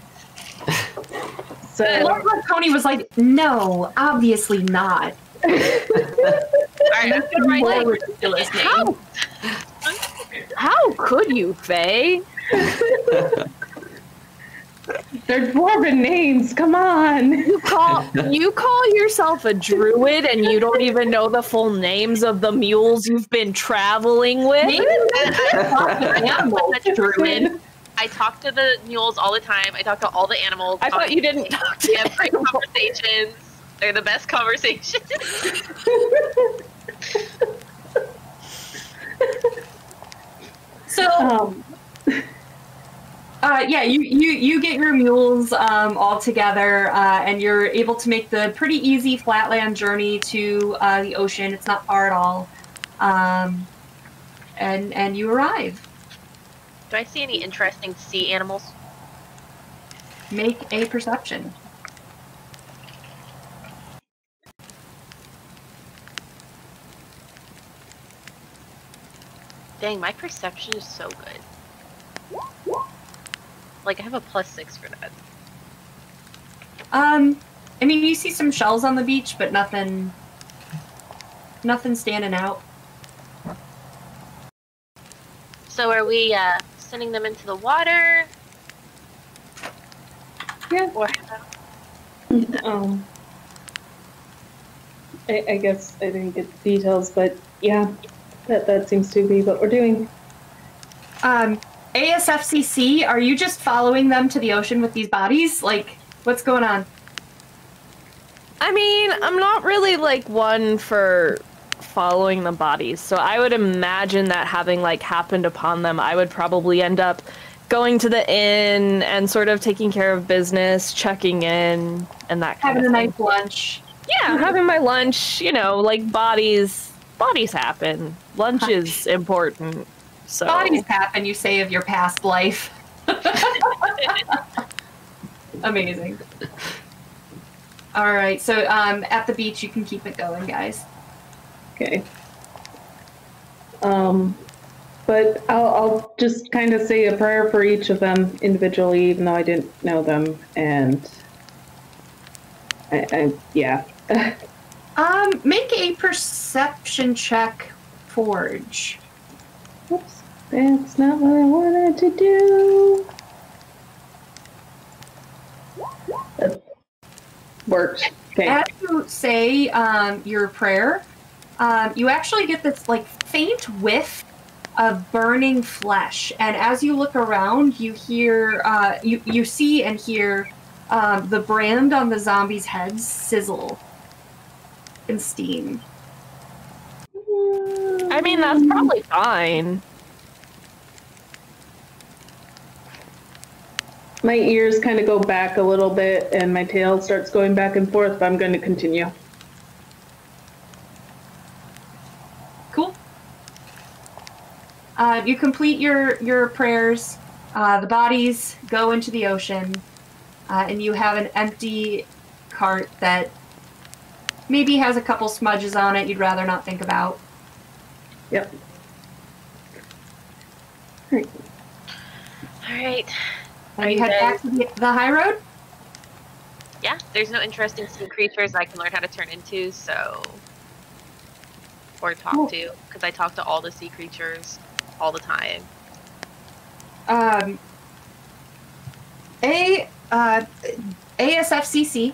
So I love how Tony was like, "No, obviously not." Alright, I'm gonna write More that. ridiculous name. How could you, Faye? they're dwarven names. Come on. You call yourself a druid and you don't even know the full names of the mules you've been traveling with? I talk to the mules all the time. I talk to all the animals. I thought you didn't talk to We have great conversations. They're the best conversations. So, yeah, you get your mules all together, and you're able to make the pretty easy flatland journey to the ocean. It's not far at all, and you arrive. Do I see any interesting sea animals? Make a perception. Dang, my perception is so good. Like, I have a +6 for that. I mean, you see some shells on the beach, but nothing standing out. So are we sending them into the water? Yeah. Or I guess I didn't get the details, but yeah, that seems to be what we're doing. ASFCC, are you just following them to the ocean with these bodies? Like, what's going on? I mean, I'm not really, like, one for following the bodies, so I would imagine that having, like, happened upon them, I would probably end up going to the inn and sort of taking care of business, checking in, and that kind Having of a thing. nice lunch. Yeah, having my lunch, you know, like, bodies happen. Lunch is important, so... Bodies happen, you say, of your past life. Amazing. All right. So at the beach, you can keep it going, guys. Okay. But I'll just kind of say a prayer for each of them individually, even though I didn't know them, and yeah. Make a perception check, Forge. Oops, that's not what I wanted to do. That works. Okay. As you say your prayer, you actually get this like faint whiff of burning flesh, and as you look around, you hear, you see and hear the brand on the zombies' heads sizzle and steam. I mean, that's probably fine. My ears kind of go back a little bit, and my tail starts going back and forth, but I'm going to continue. Cool. You complete your prayers. The bodies go into the ocean, and you have an empty cart that maybe has a couple smudges on it you'd rather not think about. Yep. All right. And you head back to the high road? Yeah, there's no interesting sea creatures I can learn how to turn into, so... Or talk to, because I talk to all the sea creatures all the time. ASFCC.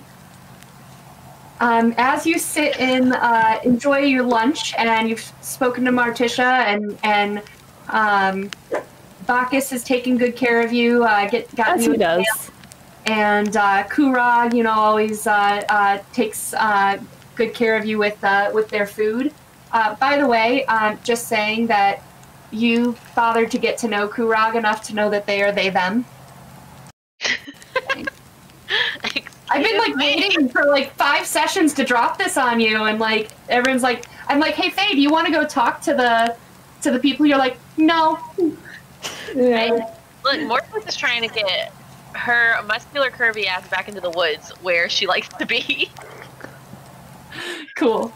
As you sit and enjoy your lunch, and you've spoken to Martisha, and Bacchus is taking good care of you. Got As you he does. Mail. And Kurag, always takes good care of you with their food. By the way, just saying that you bothered to get to know Kurag enough to know that they are they them. I've been like waiting for like 5 sessions to drop this on you, and like everyone's like, I'm like, hey Faye, do you want to go talk to the people? You're like, no. Yeah. Look, Morpheus is trying to get her muscular curvy ass back into the woods where she likes to be. Cool.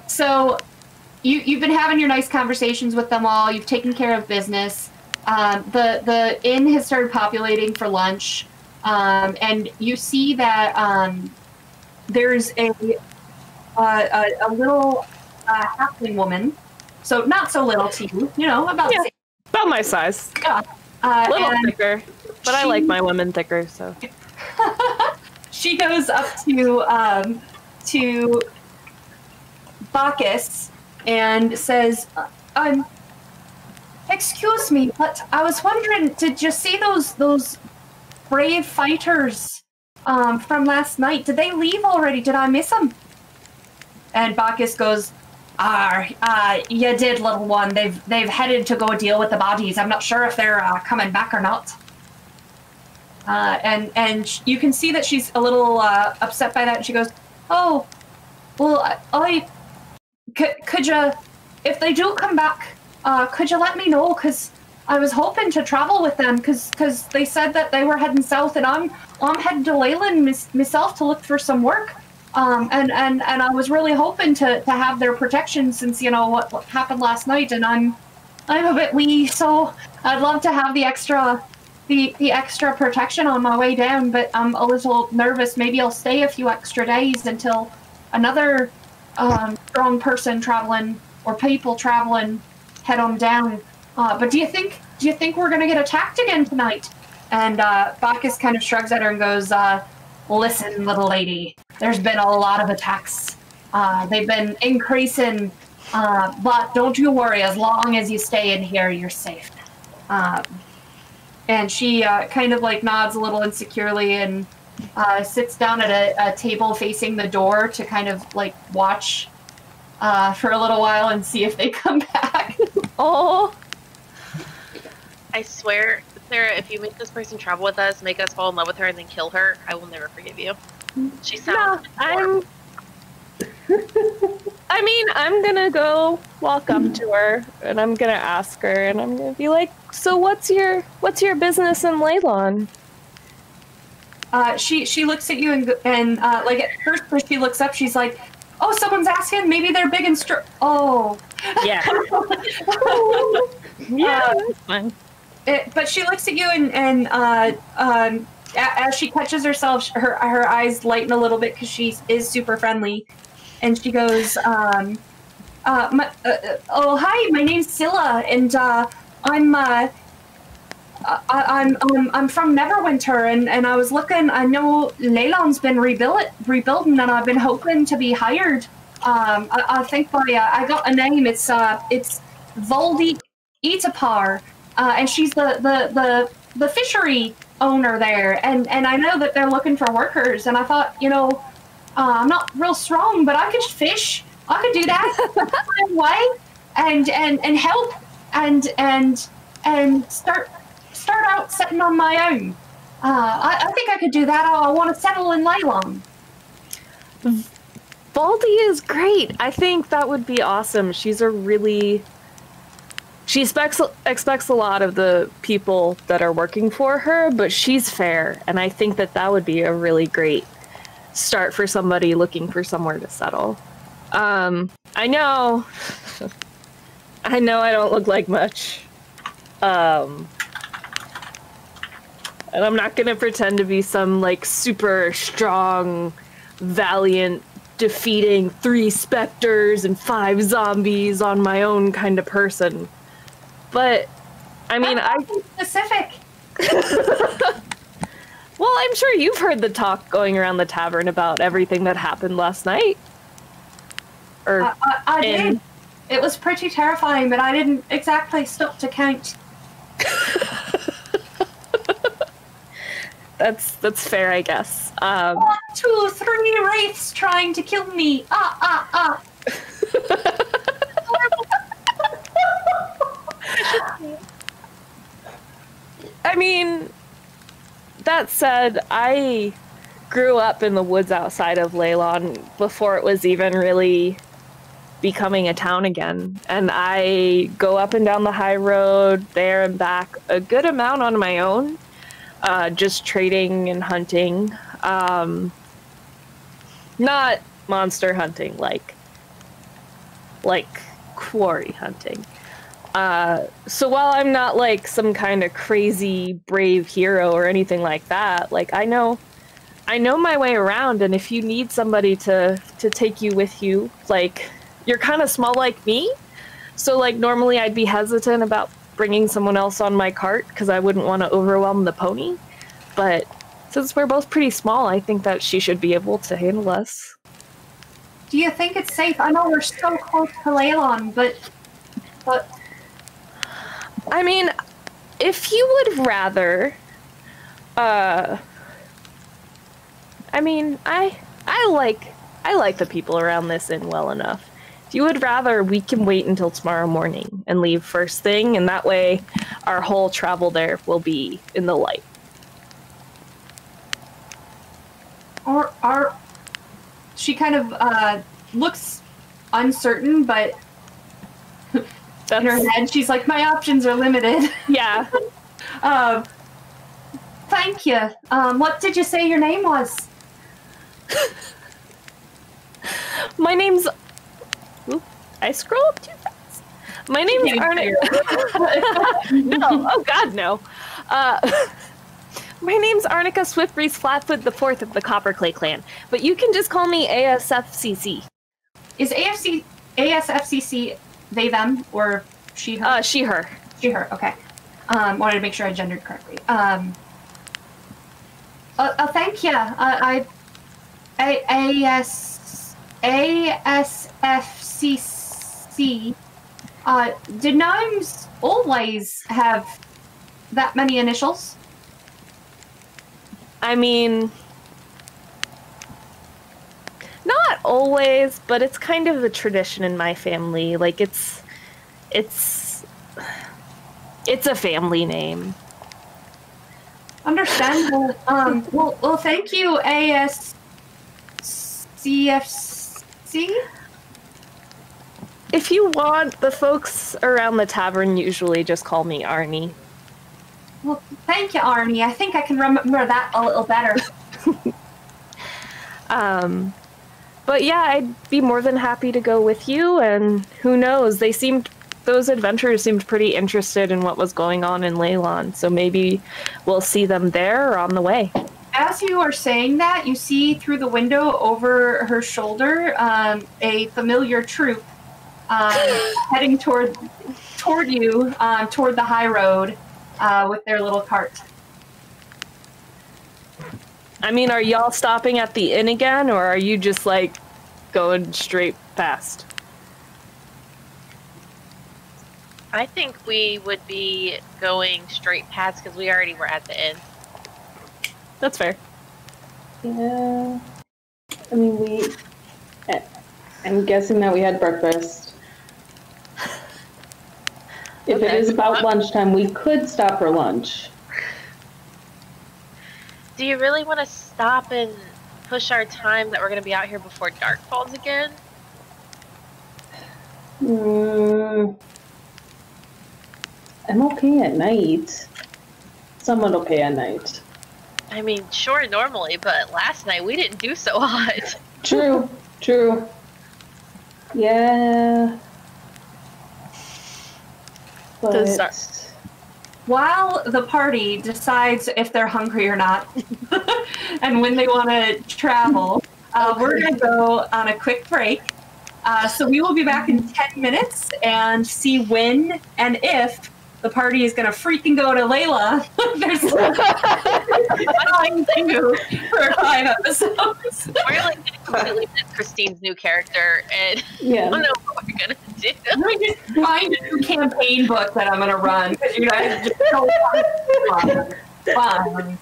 So you've been having your nice conversations with them all. You've taken care of business. The inn has started populating for lunch. And you see that there's a little halfling woman, so not so little to you, about Yeah. About my size. yeah. A little And thicker, but I like my women thicker, so. she goes up to Bacchus and says, excuse me, but I was wondering, did you see those brave fighters from last night? Did they leave already? Did I miss them? And Bacchus goes, you did, little one. They've headed to go deal with the bodies. I'm not sure if they're coming back or not. And you can see that she's a little upset by that. And she goes, oh, well, could you, if they do come back, could you let me know? Because I was hoping to travel with them, because they said that they were heading south, and I'm heading to Leyland myself to look for some work. And I was really hoping to have their protection, since what happened last night, and I'm a bit wee, so I'd love to have the extra protection on my way down, but I'm a little nervous. Maybe I'll stay a few extra days until another strong person traveling, or people traveling, head on down. But do you think we're gonna get attacked again tonight? And Bacchus kind of shrugs at her and goes, listen, little lady, there's been a lot of attacks. They've been increasing, but don't you worry, as long as you stay in here, you're safe. And she kind of like nods a little insecurely and sits down at a table facing the door to kind of like watch for a little while and see if they come back. Oh. I swear, Sarah, if you make this person travel with us, make us fall in love with her, and then kill her, I will never forgive you. She sounds horrible. I'm gonna go walk up to her, and I'm gonna ask her, and I'm gonna be like, so what's your business in Leyland? she looks at you and like at first when she looks up, she's like, "Oh, someone's asking. Maybe they're big and strong." Oh, Yeah. Yeah, that's fine. But she looks at you and as she catches herself, her eyes lighten a little bit because she is super friendly, and she goes, "Oh, hi, my name's Scylla, and I'm from Neverwinter, and I was looking. I know Leyland's been rebuilding, and I've been hoping to be hired. I think I got a name. It's Voldy Itapar, and she's the fishery owner there, and I know that they're looking for workers. And I thought, I'm not real strong, but I could fish. I could do that way, and help, and start out setting on my own. I think I could do that. I want to settle in Leyland." Baldy is great. I think that would be awesome. She expects a lot of the people that are working for her, but she's fair, and I think that would be a really great start for somebody looking for somewhere to settle. I know I don't look like much. And I'm not gonna pretend to be some, like, super strong, valiant, defeating 3 specters and 5 zombies on my own kind of person. But, I mean, I'm specific. Well, I'm sure you've heard the talk going around the tavern about everything that happened last night. I did. It was pretty terrifying, but I didn't exactly stop to count. That's fair, I guess. 1, 2, 3 wraiths trying to kill me. I mean, that said, I grew up in the woods outside of Leyland before it was even really becoming a town again. And I go up and down the high road there and back a good amount on my own. Just trading and hunting. Not monster hunting, like quarry hunting. So while I'm not like some kind of crazy brave hero or anything like that, like I know my way around, and if you need somebody to take you with you, like you're kind of small like me, so like normally I'd be hesitant about bringing someone else on my cart because I wouldn't want to overwhelm the pony. But since we're both pretty small, I think that she should be able to handle us. Do you think it's safe? I know we're so close to Leyland, but I mean, if you would rather, I mean, I like the people around this inn well enough. If you would rather, we can wait until tomorrow morning and leave first thing, and that way our whole travel there will be in the light. Or she kind of looks uncertain, but in her head she's like, my options are limited. Yeah. Thank you. What did you say your name was? My name's... Oop, I scrolled too fast. My name's Arnica. No, oh god, no. My name's Arnica Swiftbreeze Flatfoot the Fourth of the Copperclay clan, but you can just call me ASFCC. Is ASFCC they, them, or she, her? She, her. She, her, okay. Wanted to make sure I gendered correctly. Thank you. ASFCC. Did gnomes always have that many initials? I mean, not always, but it's kind of a tradition in my family. Like it's a family name. Understandable. Well, thank you, ASCFC. If you want, the folks around the tavern usually just call me Arnie. Well, thank you, Arnie. I think I can remember that a little better. But yeah, I'd be more than happy to go with you, and who knows, those adventurers seemed pretty interested in what was going on in Leyland, so maybe we'll see them there or on the way. As you are saying that, you see through the window over her shoulder a familiar troop heading toward you, toward the high road with their little cart. I mean, are y'all stopping at the inn again, or are you just, like, going straight past? I think we would be going straight past because we already were at the inn. That's fair. Yeah. I mean, I'm guessing that we had breakfast. If it is about lunchtime, we could stop for lunch. Do you really want to stop and push our time that we're going to be out here before dark falls again? I'm okay at night. Somewhat okay at night. I mean, sure, normally, but last night we didn't do so hot. True. Yeah. But... While the party decides if they're hungry or not and when they want to travel, we're going to go on a quick break. So we will be back in 10 minutes and see when and if the party is going to freaking go to Layla. There's nothing to do for 5 episodes. We're like completely miss Christine's new character, and I don't know what we're going to do. Let me just find a new campaign book that I'm going to run, because you guys just don't fun.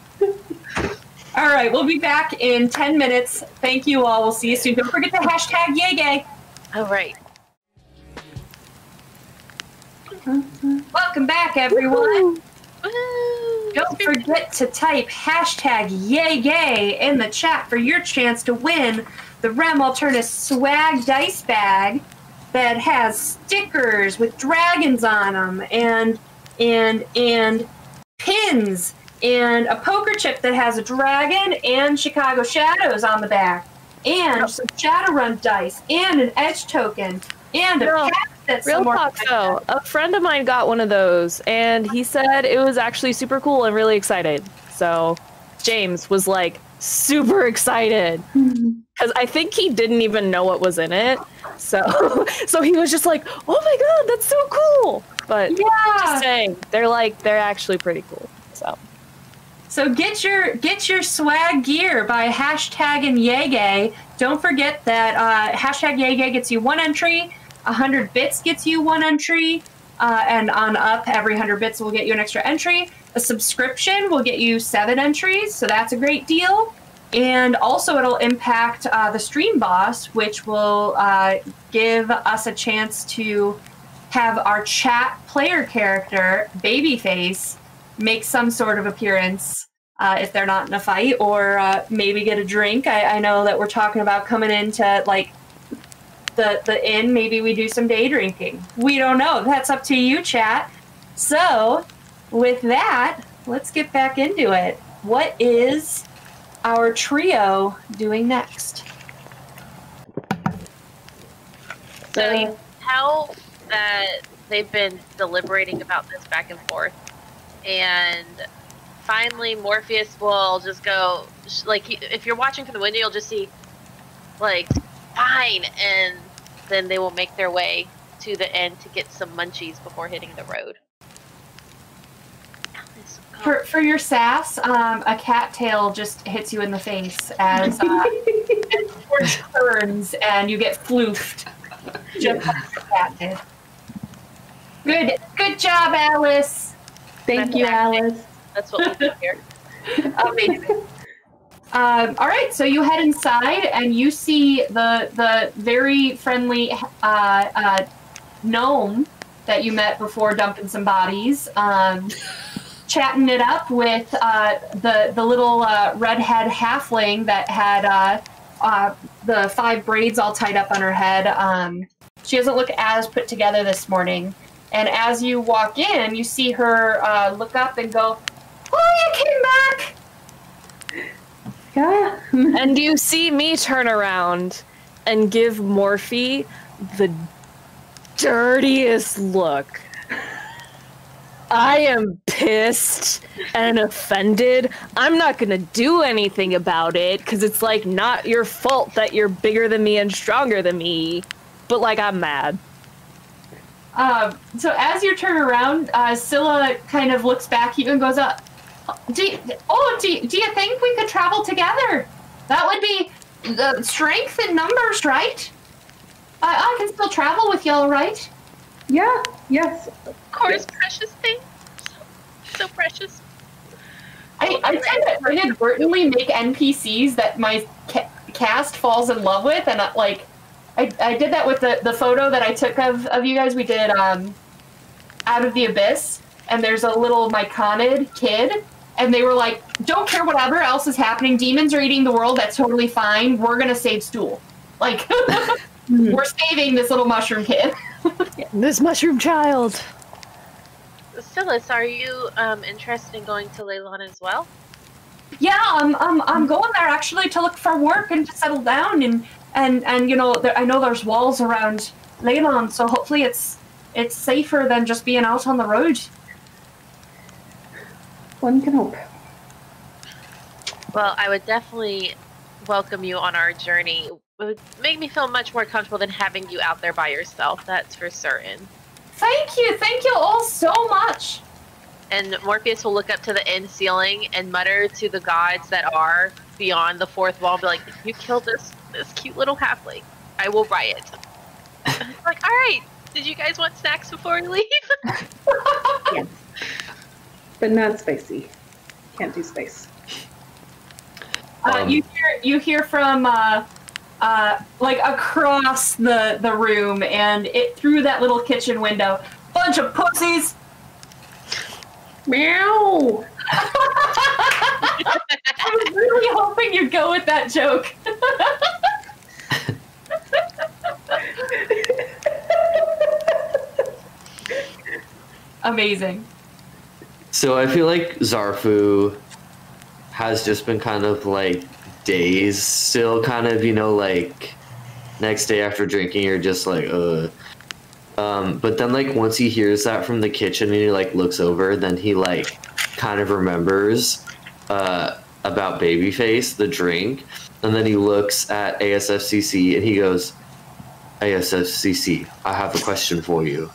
All right, we'll be back in 10 minutes. Thank you all. We'll see you soon. Don't forget to hashtag #YayGay. All right. Welcome back, everyone. Woo! Don't forget to type hashtag #YayGay in the chat for your chance to win the Rem Alternus swag dice bag that has stickers with dragons on them and pins and a poker chip that has a dragon and Chicago Shadows on the back and some Shadowrun dice and an edge token and a cat that's real talk though. A friend of mine got one of those and he said it was actually super cool and really excited. So James was like super excited because I think he didn't even know what was in it. So he was just like, "Oh my god, that's so cool!" But just saying, they're actually pretty cool. So get your swag gear by hashtagging #YayGay. Don't forget that hashtag #YayGay gets you 1 entry, 100 bits gets you 1 entry, and on up, every 100 bits will get you an extra entry. A subscription will get you 7 entries, so that's a great deal. And also it'll impact the stream boss, which will give us a chance to have our chat player character, Babyface, make some sort of appearance if they're not in a fight, or maybe get a drink. I know that we're talking about coming into like the inn. Maybe we do some day drinking. We don't know. That's up to you, chat. So with that, let's get back into it. What is our trio doing next? So you tell that they've been deliberating about this back and forth, and finally Morpheus will just go, like, if you're watching from the window, you'll just see, like, fine, and then they will make their way to the inn to get some munchies before hitting the road. For your sass, a cattail just hits you in the face as the horse turns and you get floofed. Just like the cat did. Good job, Alice. Thank you, Alice. That's what we do here. Amazing. All right, so you head inside and you see the very friendly gnome that you met before dumping some bodies. Chatting it up with the little redhead halfling that had the 5 braids all tied up on her head. She doesn't look as put together this morning. And as you walk in, you see her look up and go, "Oh, you came back!" Yeah. And you see me turn around and give Morphe the dirtiest look. I am pissed and offended. I'm not gonna do anything about it because it's like not your fault that you're bigger than me and stronger than me. But like, I'm mad. So as you turn around, Scylla kind of looks back at you and goes, do you think we could travel together? That would be the strength in numbers, right? I can still travel with y'all, right? Yeah, yes. Of course, precious thing. So precious. I tend to inadvertently make NPCs that my cast falls in love with, and I did that with the photo that I took of you guys. We did Out of the Abyss, and there's a little Myconid kid, and they were like, don't care whatever else is happening, demons are eating the world, that's totally fine, we're gonna save Stool. Like, we're saving this little mushroom kid. This mushroom child. Silas, are you interested in going to Leylon as well? Yeah, I'm going there actually to look for work and to settle down, and you know, I know there's walls around Leylon, so hopefully it's safer than just being out on the road. One can hope. Well, I would definitely welcome you on our journey. It would make me feel much more comfortable than having you out there by yourself, that's for certain. Thank you all so much. And Morpheus will look up to the end ceiling and mutter to the gods that are beyond the fourth wall, and be like, if you kill this cute little halfling, I will riot. It's like, alright, did you guys want snacks before we leave? Yes. But not spicy. Can't do spice. You hear from like across the room, and it through that little kitchen window, bunch of pussies. Meow. I was really hoping you'd go with that joke. Amazing. So I feel like Zarfu has just been kind of like dazed still, kind of, you know, like next day after drinking, you're just like, but then like once he hears that from the kitchen and he like looks over, then he like kind of remembers about Babyface, the drink, and then he looks at ASFCC and he goes, ASFCC, I have a question for you.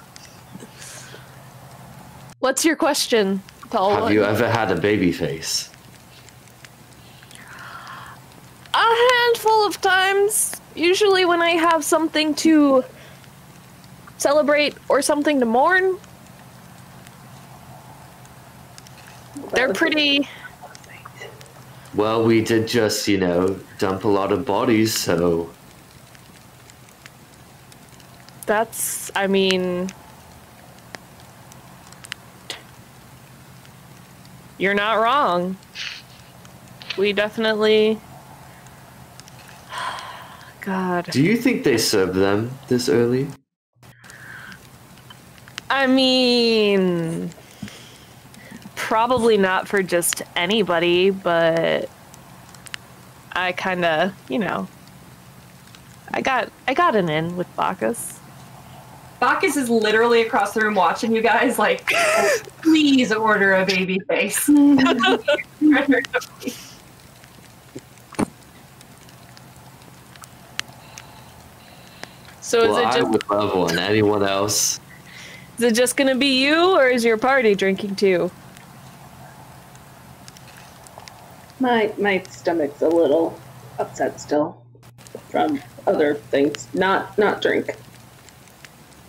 What's your question, tall Have one? you ever had a baby face? A handful of times. Usually when I have something to celebrate or something to mourn. They're pretty... Well, we did just, you know, dump a lot of bodies, so... That's, I mean... You're not wrong. We definitely... God. Do you think they served them this early? I mean... Probably not for just anybody, but... I kinda, you know... I got an in with Bacchus. Bacchus is literally across the room watching you guys like, oh, please order a baby face. So is it I just would love one. Anyone else? is it just gonna be you, or is your party drinking too? My stomach's a little upset still from other things. Not drink.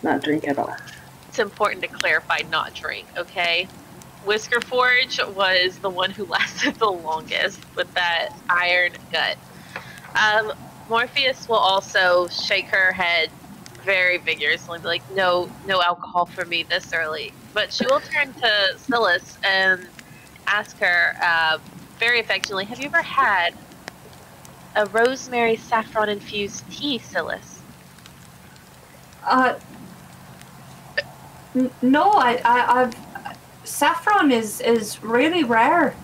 Not drink at all. It's important to clarify not drink, okay? Whisker Forge was the one who lasted the longest with that iron gut. Morpheus will also shake her head very vigorously, be like, no alcohol for me this early. But she will turn to Silas and ask her very affectionately, have you ever had a rosemary saffron infused tea, Silas? No, I've saffron is really rare.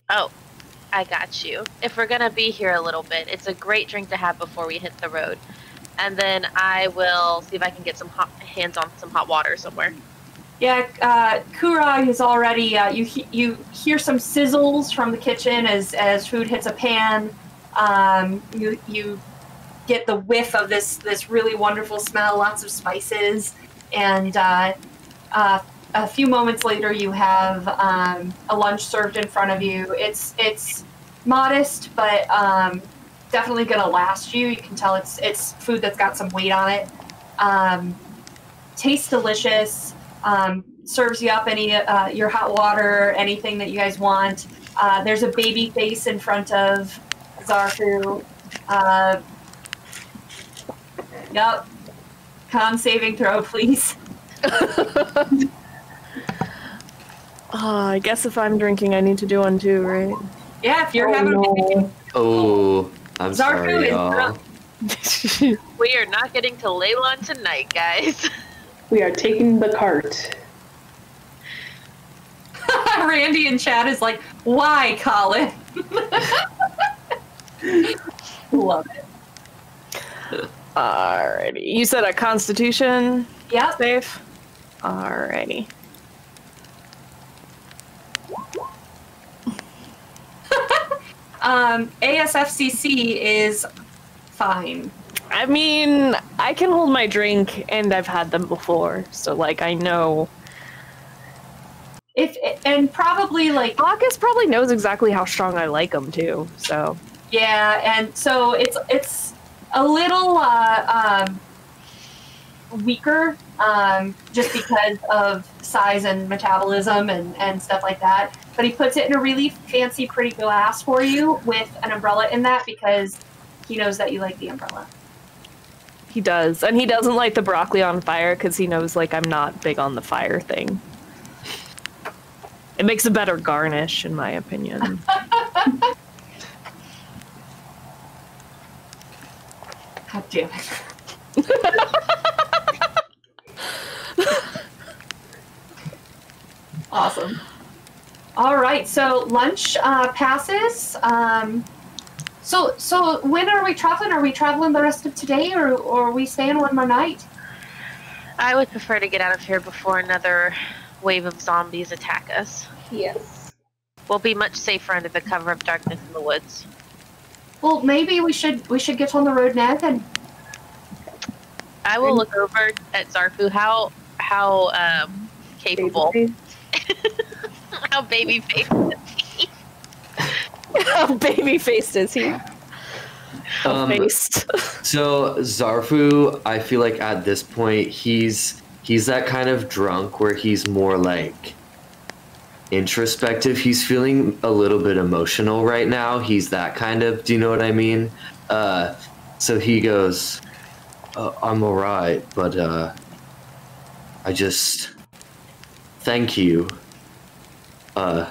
Oh, I got you. If we're gonna be here a little bit, it's a great drink to have before we hit the road. And then I will see if I can get some hands on some hot water somewhere. Yeah, Kura is already. You hear some sizzles from the kitchen as food hits a pan. You get the whiff of this really wonderful smell, lots of spices, and a few moments later you have a lunch served in front of you. It's modest, but definitely gonna last you. You can tell it's food that's got some weight on it. Tastes delicious. Serves you up any your hot water, anything that you guys want. There's a baby face in front of Zarfu. Yep. Con saving throw, please. I guess if I'm drinking, I need to do one too, right? Yeah, if you're having a baby. Oh, I'm sorry, y'all. We are not getting to Leyland tonight, guys. We are taking the cart. Randy in chat is like, why, Colin? Love it. Alrighty. You said a constitution? Yep. Safe? Alrighty. ASFCC is fine. I mean, I can hold my drink, and I've had them before, so, like, I know. And probably, like... Bacchus probably knows exactly how strong I like them, too, so... Yeah, and so it's a little weaker, just because of size and metabolism and stuff like that. But he puts it in a really fancy, pretty glass for you with an umbrella in that because he knows that you like the umbrella. He does, and he doesn't light the broccoli on fire because he knows, like, I'm not big on the fire thing. It makes a better garnish, in my opinion. God damn it. Awesome. All right, so lunch passes. So when are we traveling? Are we traveling the rest of today, or are we staying one more night? I would prefer to get out of here before another wave of zombies attack us. Yes. We'll be much safer under the cover of darkness in the woods. Well, maybe we should get on the road now then. I will look over at Zarfu. How capable? How baby-faced is he? How baby-faced is he? Faced. So Zarfu, I feel like at this point he's that kind of drunk where he's more like introspective. He's feeling a little bit emotional right now. He's that kind of, do you know what I mean? So he goes, I'm all right, but I just thank you. I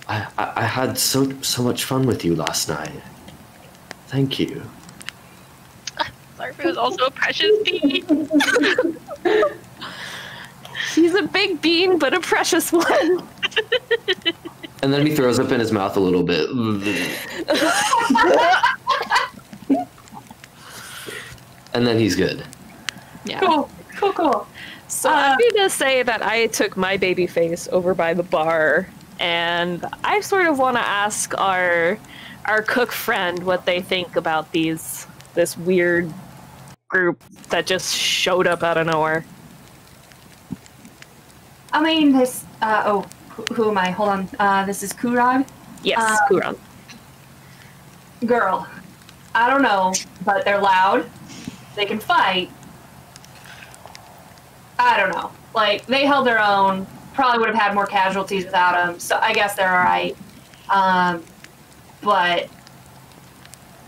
had so much fun with you last night. Thank you. Zarfu is also a precious bean. He's a big bean, but a precious one. And then he throws up in his mouth a little bit. And then he's good. Yeah. Cool. So I'm going to say that I took my baby face over by the bar, and I sort of want to ask our cook friend what they think about this weird group that just showed up out of nowhere. I mean, this. Who am I? Hold on. This is Kurag. Yes, Kuran. Girl, I don't know, but they're loud. They can fight. I don't know. Like, they held their own. Probably would have had more casualties without them. So I guess they're all right. But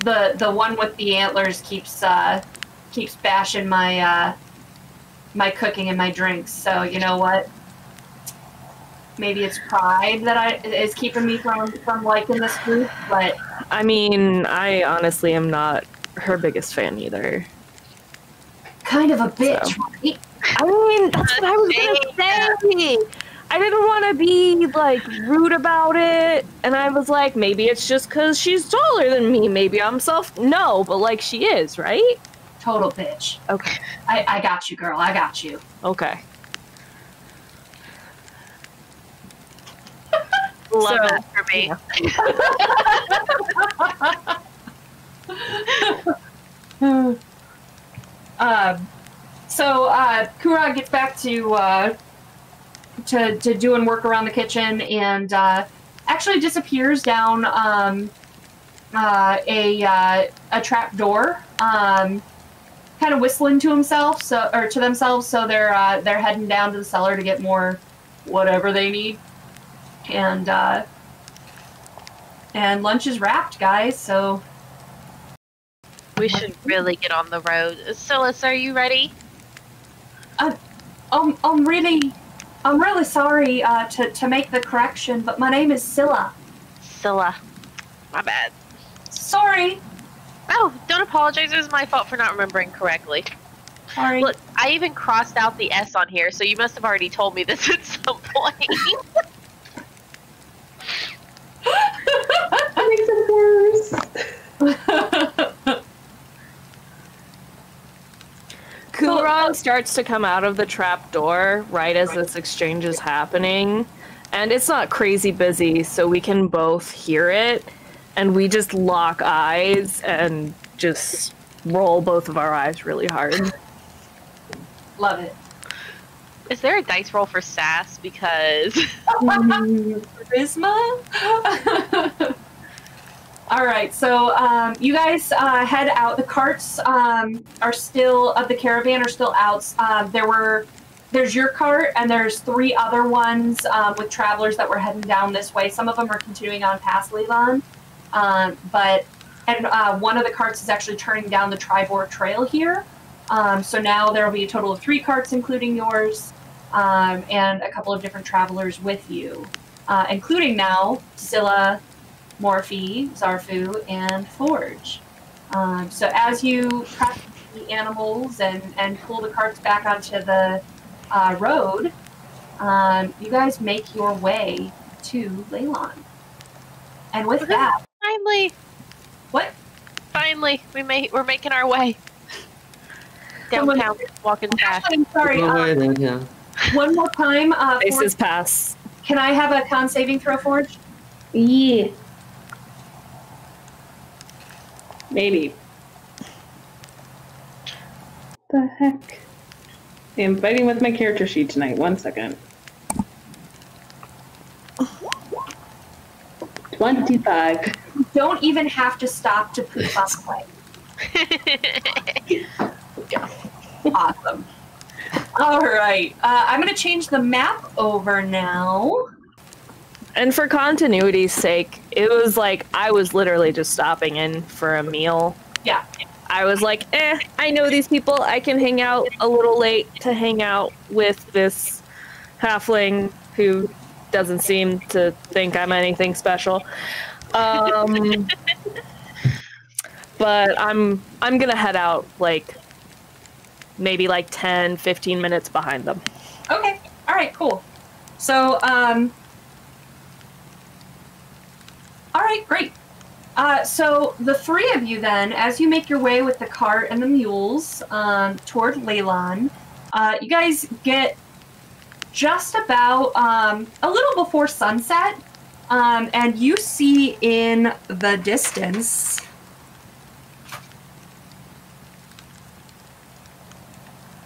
the one with the antlers keeps bashing my my cooking and my drinks. So you know what? Maybe it's pride that is keeping me from liking this group. But I mean, I honestly am not her biggest fan either. Kind of a bitch, So. right? I mean, that's what I was gonna say. I didn't want to be, like, rude about it. And I was like, maybe it's just because she's taller than me. Maybe I'm No, but, like, she is, right? Total bitch. Okay. I got you, girl. I got you. Okay. Love that for me. Kura gets back to doing work around the kitchen and actually disappears down a trap door, kind of whistling to himself, to themselves. So they're heading down to the cellar to get more whatever they need, and lunch is wrapped, guys. So we should really get on the road. Silas, are you ready? I'm really sorry to make the correction, but my name is Scylla. Scylla. My bad. Sorry. Oh, don't apologize. It was my fault for not remembering correctly. Sorry. Look, I even crossed out the S on here, so you must have already told me this at some point. That makes it worse. Kuran starts to come out of the trap door right as this exchange is happening. And it's not crazy busy, so we can both hear it. And we just lock eyes and just roll both of our eyes really hard. Love it. Is there a dice roll for sass? Because... Charisma? Alright, so you guys head out. The carts are still, of the caravan are still out. There's your cart, and there's 3 other ones with travelers that were heading down this way. Some of them are continuing on past Leland. But one of the carts is actually turning down the Tribor Trail here. So now there will be a total of 3 carts, including yours, and a couple of different travelers with you, including now Scylla, Morphe, Zarfu, and Forge. So as you prep the animals and pull the carts back onto the road, you guys make your way to Leland. And with that... Finally! What? Finally! We're making our way. Downtown, walking fast. I'm sorry. One more time. Faces pass. Can I have a con saving throw, Forge? Yeah. Maybe. The heck? I'm fighting with my character sheet tonight. 1 second. 25. You don't even have to stop to poop on the way. Awesome. All right. I'm going to change the map over now. And for continuity's sake, it was like I was literally just stopping in for a meal. Yeah. I was like, I know these people. I can hang out a little late to hang out with this halfling who doesn't seem to think I'm anything special. But I'm gonna head out like maybe like 10, 15 minutes behind them. Okay. All right, cool. So, all right, great. So the 3 of you then, as you make your way with the cart and the mules toward Leland, you guys get just about a little before sunset, and you see in the distance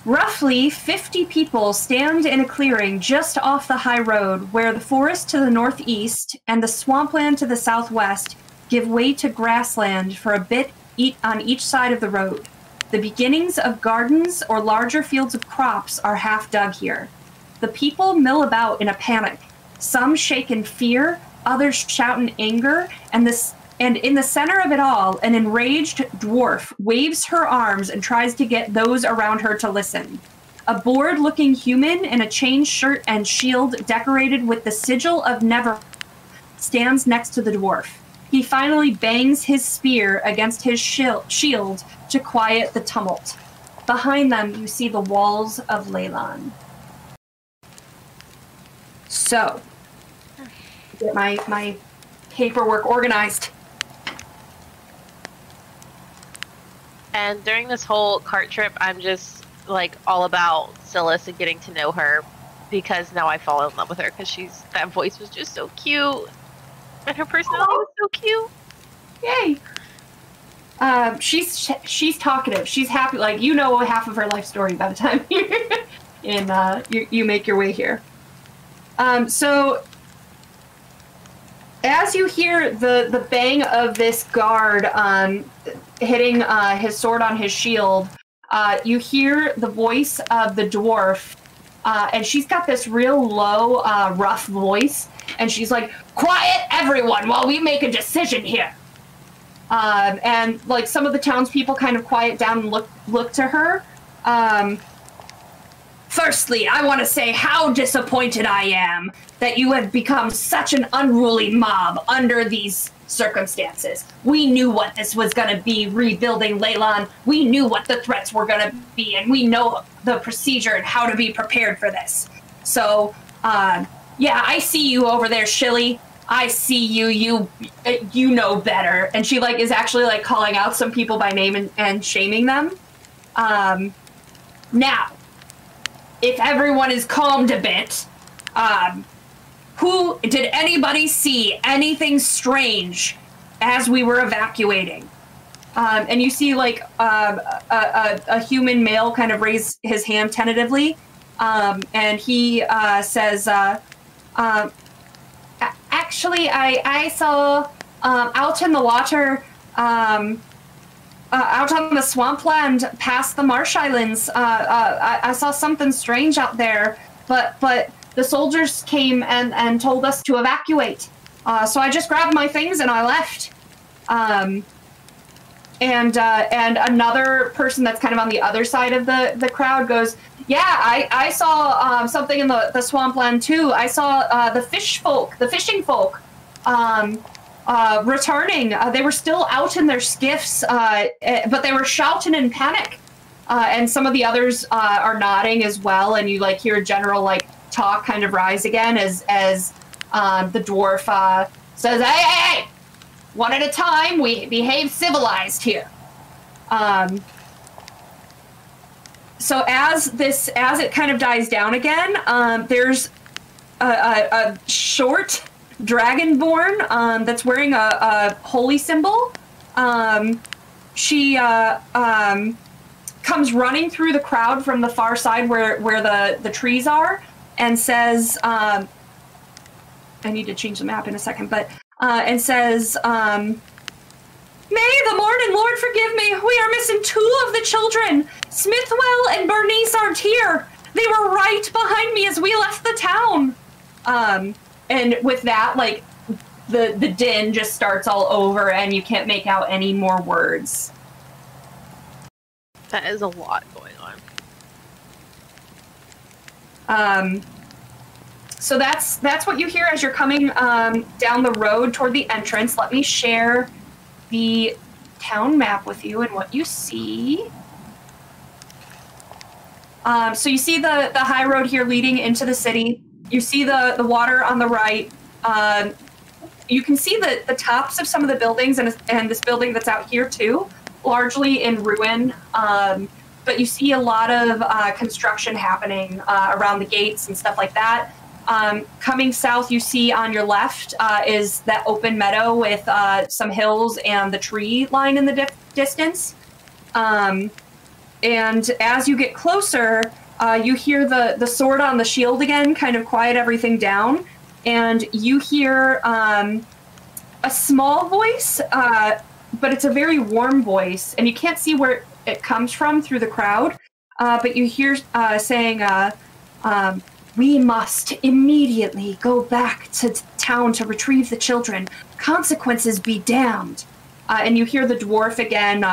roughly 50 people stand in a clearing just off the high road where the forest to the northeast and the swampland to the southwest give way to grassland for a bit on each side of the road. The beginnings of gardens or larger fields of crops are half dug here. The people mill about in a panic, some shake in fear, others shout in anger, and in the center of it all, an enraged dwarf waves her arms and tries to get those around her to listen. A bored-looking human in a chain shirt and shield decorated with the sigil of Never stands next to the dwarf. He finally bangs his spear against his shield to quiet the tumult. Behind them, you see the walls of Leland. So, get my paperwork organized. And during this whole cart trip, I'm just like all about Silas and getting to know her, because now I fall in love with her because that voice was just so cute, and her personality was so cute. Yay! She's talkative. She's happy. Like, you know half of her life story by the time you make your way here. So as you hear the bang of this guard hitting his sword on his shield, you hear the voice of the dwarf, and she's got this real low, rough voice, and she's like, "Quiet, everyone, while we make a decision here." And like some of the townspeople kind of quiet down and look to her. Firstly, I want to say how disappointed I am that you have become such an unruly mob under these circumstances. We knew what this was going to be, rebuilding Leyland. We knew what the threats were going to be, and we know the procedure and how to be prepared for this. So, yeah, I see you over there, Shilly. I see you. You know better. And she like is actually like calling out some people by name and shaming them. Now, if everyone is calmed a bit, did anybody see anything strange as we were evacuating? And you see like a human male kind of raise his hand tentatively, and he says, actually, I saw out in the water, out on the swampland past the marsh islands, I saw something strange out there, but the soldiers came and told us to evacuate. So I just grabbed my things and I left. And another person that's kind of on the other side of the crowd goes, yeah, I saw something in the swampland too. I saw the fishing folk, returning. They were still out in their skiffs, but they were shouting in panic. And some of the others are nodding as well, and you like hear a general like talk kind of rise again as the dwarf says, hey, one at a time, we behave civilized here. So as it kind of dies down again, there's a short dragonborn that's wearing a holy symbol. She comes running through the crowd from the far side where the trees are, and says, I need to change the map in a second, but and says, may the Morning Lord forgive me. We are missing 2 of the children. Smithwell and Bernice aren't here. They were right behind me as we left the town. And with that, like, the din just starts all over, and you can't make out any more words. That is a lot going on. So that's what you hear as you're coming down the road toward the entrance. Let me share the town map with you and what you see. So you see the high road here leading into the city. You see the water on the right. You can see the tops of some of the buildings and this building that's out here too, largely in ruin. But you see a lot of construction happening around the gates and stuff like that. Coming south, you see on your left is that open meadow with some hills and the tree line in the distance. And as you get closer, you hear the sword on the shield again, kind of quiet everything down. And you hear a small voice, but it's a very warm voice. And you can't see where it comes from through the crowd. But you hear saying, we must immediately go back to town to retrieve the children. Consequences be damned. And you hear the dwarf again,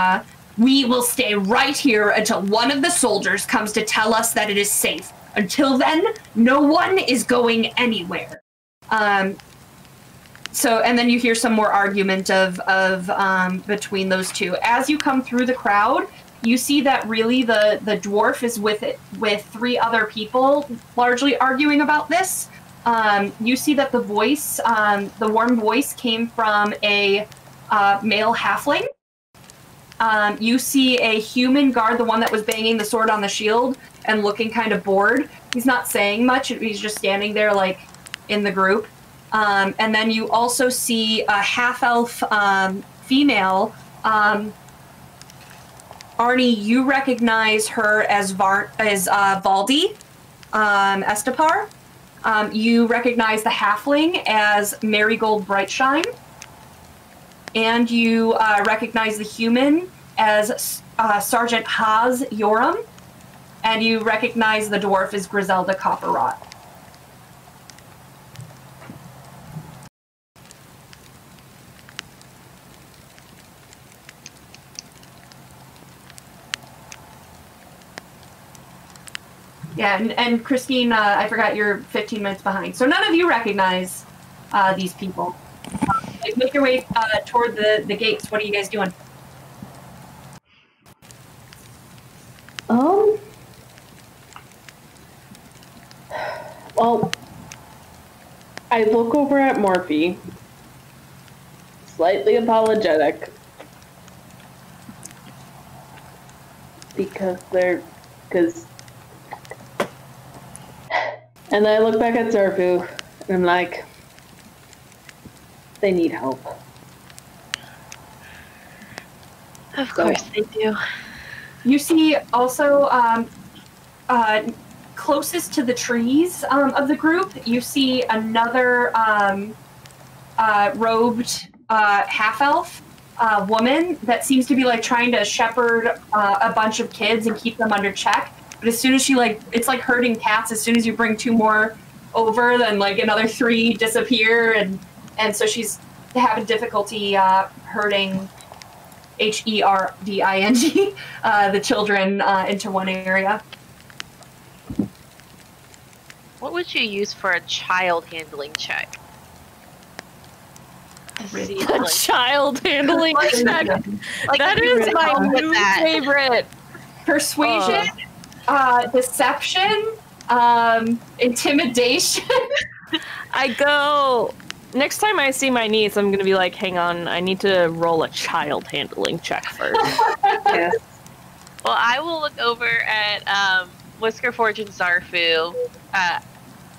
we will stay right here until one of the soldiers comes to tell us that it is safe. Until then, no one is going anywhere. So, and then you hear some more argument of between those two. As you come through the crowd, you see that really the dwarf is with 3 other people, largely arguing about this. you see that the voice, the warm voice, came from a male halfling. You see a human guard, the one that was banging the sword on the shield and looking kind of bored. He's not saying much. He's just standing there, like, in the group. And then you also see a half-elf female. Arnie, you recognize her as Valdi Estepar. You recognize the halfling as Marigold Brightshine. And you recognize the human as Sergeant Haz Yoram. And you recognize the dwarf as Griselda Copperrot. Yeah, and Christine, I forgot you're 15 minutes behind. So none of you recognize these people. Make your way toward the gates. What are you guys doing? Well, I look over at Morphe, slightly apologetic, and I look back at Zarfu, and I'm like, they need help. Of course they do. You see also closest to the trees of the group, you see another robed half-elf woman that seems to be like trying to shepherd a bunch of kids and keep them under check. But as soon as she it's like herding cats. As soon as you bring 2 more over, then like another 3 disappear, and so she's having difficulty herding HERDING the children into one area. What would you use for a child handling check? A child handling check. Like That is my new favorite. Persuasion, deception, intimidation. I go. Next time I see my niece, I'm gonna be like, hang on, I need to roll a child handling check first. Yes. Well, I will look over at Whisker Forge and Zarfu,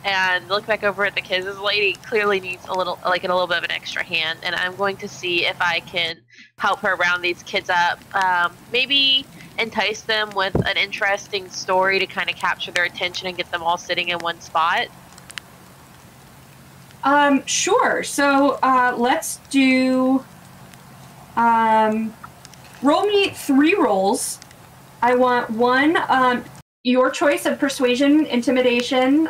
and look back over at the kids. This lady clearly needs a little bit of an extra hand, and I'm going to see if I can help her round these kids up. Maybe entice them with an interesting story to kind of capture their attention and get them all sitting in one spot. Sure. So let's do roll me 3 rolls. I want 1 your choice of persuasion, intimidation,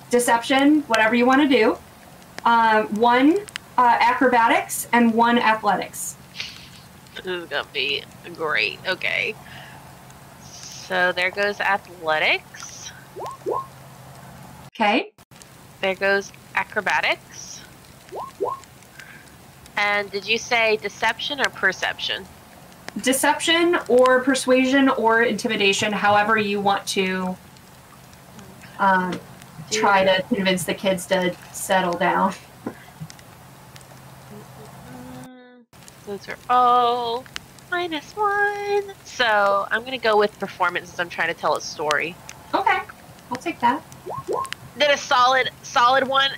deception, whatever you want to do. 1 acrobatics and 1 athletics. This is gonna be great. Okay. So there goes athletics. Okay. There goes acrobatics. And did you say deception or perception? Deception or persuasion or intimidation, however you want to try to convince the kids to settle down. Those are all -1. So I'm going to go with performance as I'm trying to tell a story. Okay. I'll take that. Did a solid one.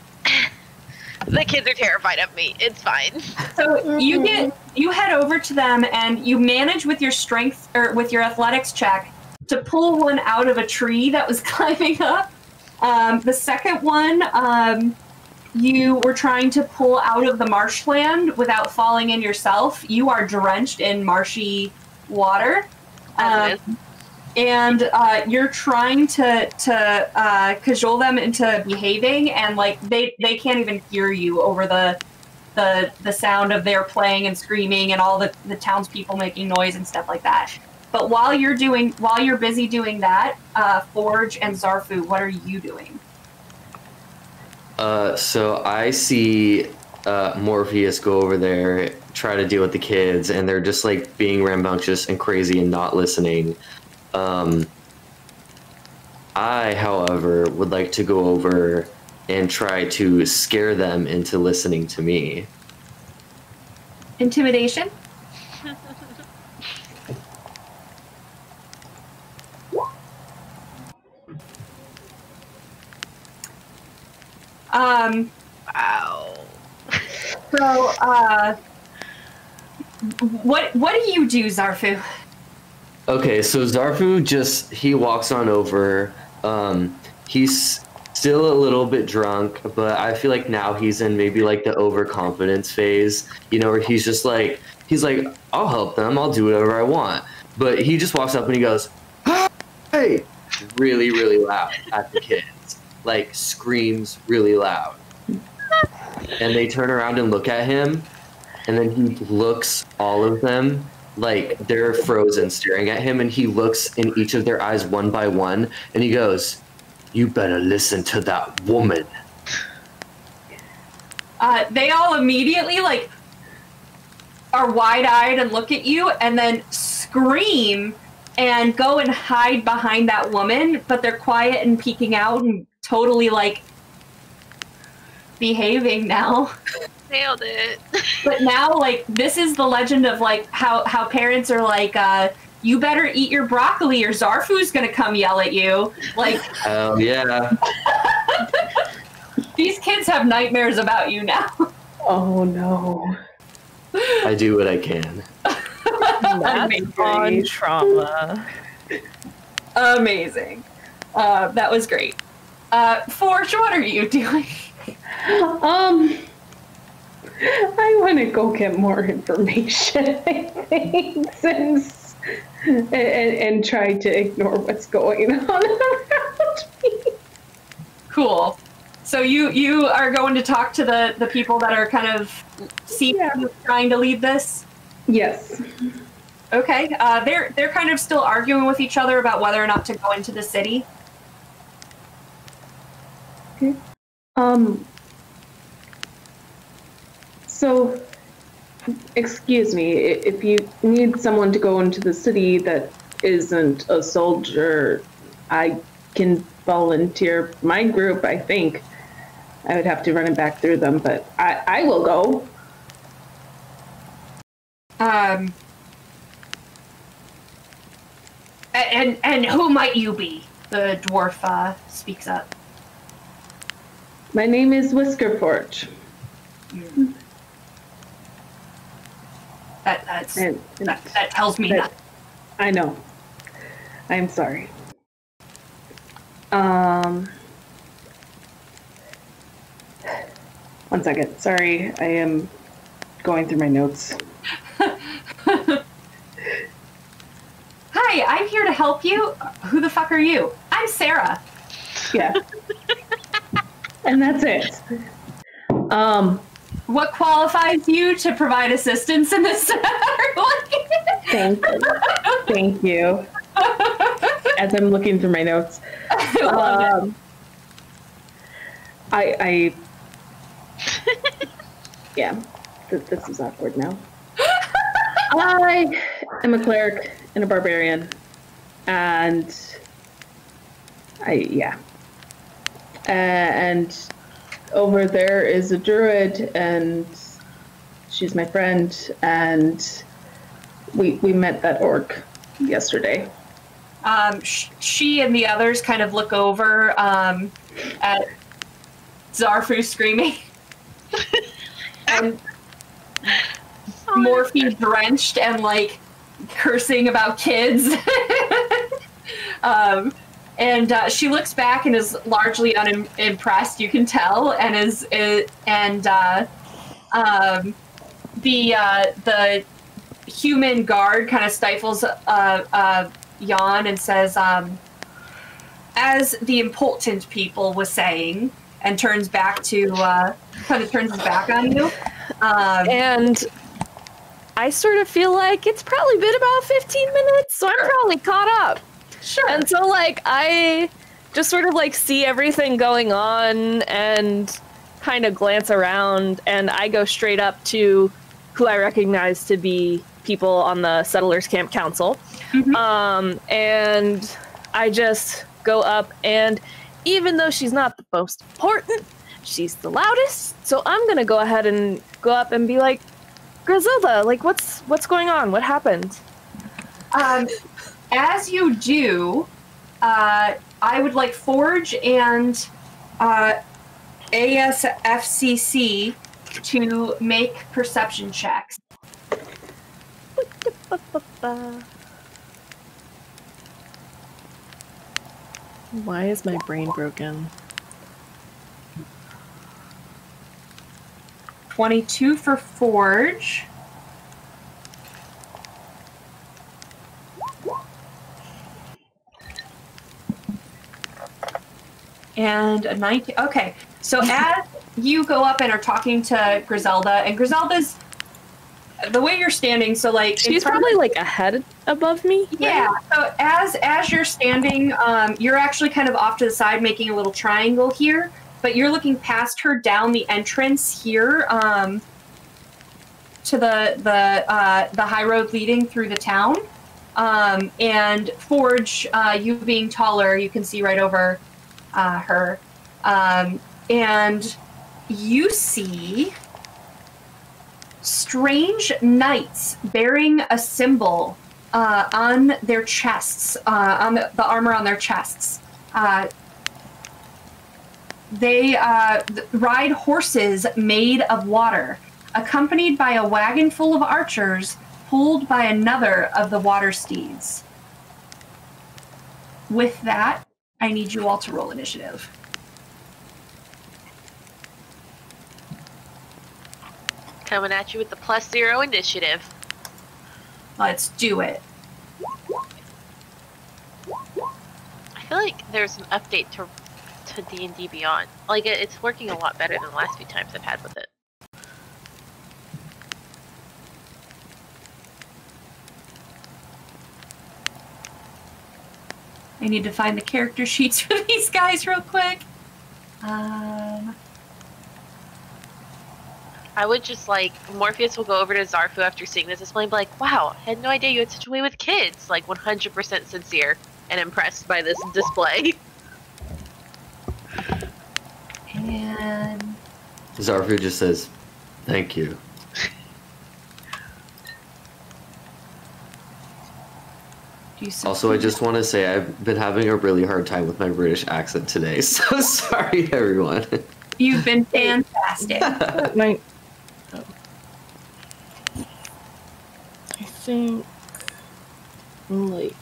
The kids are terrified of me. It's fine. So you head over to them and you manage with your strength or with your athletics check to pull one out of a tree that was climbing up. The second one, you were trying to pull out of the marshland without falling in yourself. You are drenched in marshy water. And you're trying to cajole them into behaving, and like they can't even hear you over the sound of their playing and screaming and all the townspeople making noise and stuff like that. But while you're busy doing that, Forge and Zarfu, what are you doing? So I see Morpheus go over there, try to deal with the kids, and they're just like being rambunctious and crazy and not listening. I, however, would like to go over and try to scare them into listening to me. Intimidation? Wow. So, what do you do, Zarfu? Okay, so Zarfu he walks on over. He's still a little bit drunk, but I feel like now he's in maybe like the overconfidence phase, where he's like, I'll help them, I'll do whatever I want. But he just walks up and he goes, hey, really, really loud at the kids, like screams really loud. And they turn around and look at him, and then he looks all of them like they're frozen staring at him, and he looks in each of their eyes one by one, and he goes, you better listen to that woman. They all immediately like are wide-eyed and look at you and then scream and go and hide behind that woman, but they're quiet and peeking out and totally like behaving now. Nailed it. But now, like, this is the legend of like how parents are like, you better eat your broccoli or Zarfu's gonna come yell at you. Like, oh yeah. These kids have nightmares about you now. Oh no. I do what I can. That's on trauma. Amazing. That was great. Forge, what are you doing? I want to go get more information, I think, and try to ignore what's going on around me. Cool. So you are going to talk to the people that are kind of trying to lead this? Yes. Okay. They're kind of still arguing with each other about whether or not to go into the city. Okay. So, excuse me, if you need someone to go into the city that isn't a soldier, I can volunteer my group, I think. I would have to run it back through them, but I will go. And who might you be? The dwarf speaks up. My name is Whiskerforge. That tells me nothing. I know. I'm sorry. One second. Sorry, I am going through my notes. Hi, I'm here to help you. Who the fuck are you? I'm Sarah. Yeah. And that's it. What qualifies you to provide assistance in this matter? Thank you. Thank you. As I'm looking through my notes. I yeah, this is awkward now. I am a cleric and a barbarian, and and over there is a druid, and she's my friend, and we met that orc yesterday. She and the others kind of look over at Zarfu screaming and morphine drenched and like cursing about kids. And she looks back and is largely unimpressed, you can tell, and the human guard kind of stifles a yawn and says, as the important people was saying, and turns back to kind of turns his back on you. And I sort of feel like it's probably been about 15 minutes, so I'm probably caught up. Sure. And so, like, I just sort of, like, see everything going on and kind of glance around, and I go straight up to who I recognize to be people on the Settlers Camp Council. Mm-hmm. And I just go up, and even though she's not the most important, she's the loudest. So I'm gonna go ahead and go up and be like, Griselda, like, what's going on? What happened? As you do, I would like Forge and ASFCC to make perception checks. Why is my brain broken? 22 for Forge. And a 19. Okay, so as you go up and are talking to Griselda, and Griselda's the way you're standing, so like she's probably like a head above me. Yeah. So as you're standing, you're actually kind of off to the side, making a little triangle here. But you're looking past her down the entrance here to the high road leading through the town. And Forge, you being taller, you can see right over her. And you see strange knights bearing a symbol on their chests, on the armor on their chests. They ride horses made of water, accompanied by a wagon full of archers pulled by another of the water steeds. With that, I need you all to roll initiative. Coming at you with the +0 initiative. Let's do it. I feel like there's an update to D&D Beyond. Like, it's working a lot better than the last few times I've had with it. I need to find the character sheets for these guys real quick. I would just, like, Morpheus will go over to Zarfu after seeing this display and be like, wow, I had no idea you had such a way with kids. Like, 100% sincere and impressed by this display. And Zarfu just says, thank you. Also, I just want to say I've been having a really hard time with my British accent today, so sorry, everyone. You've been fantastic. I think, like,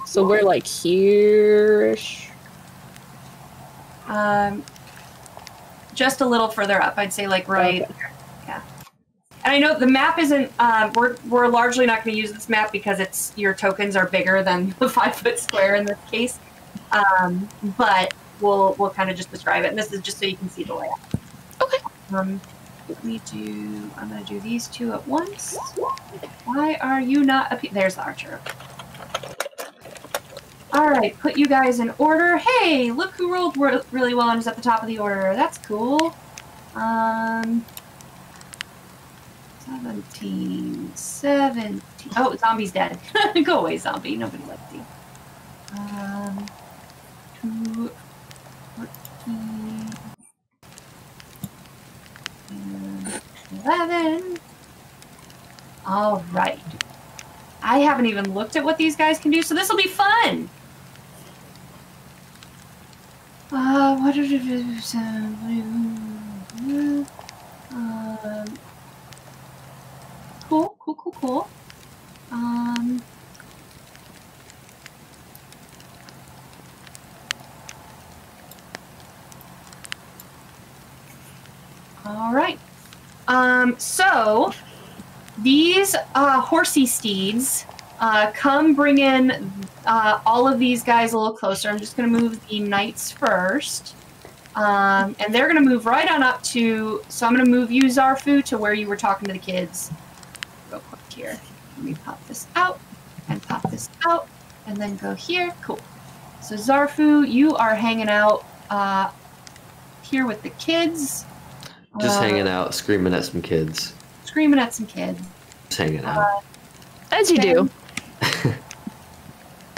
so we're like here-ish. Just a little further up, I'd say, like right. Okay. Yeah. And I know the map isn't. We're largely not going to use this map because your tokens are bigger than the 5-foot square in this case. But we'll kind of just describe it, and this is just so you can see the layout. Okay. I'm going to do these two at once. Why are you not up here? There's the archer. All right, put you guys in order. Hey, look who rolled really well and is at the top of the order. That's cool. 17. Oh, zombie's dead. Go away, zombie. Nobody likes you. 2, 14, and 11. All right. I haven't even looked at what these guys can do, so this will be fun. What are cool. All right. So these horsey steeds come bring in all of these guys a little closer. I'm just going to move the knights first. And they're going to move right on up to... So I'm going to move you, Zarfu, to where you were talking to the kids. Real quick here. Let me pop this out and pop this out and then go here. Cool. So Zarfu, you are hanging out here with the kids. Just hanging out, screaming at some kids. Screaming at some kids. Just hanging out. As you do.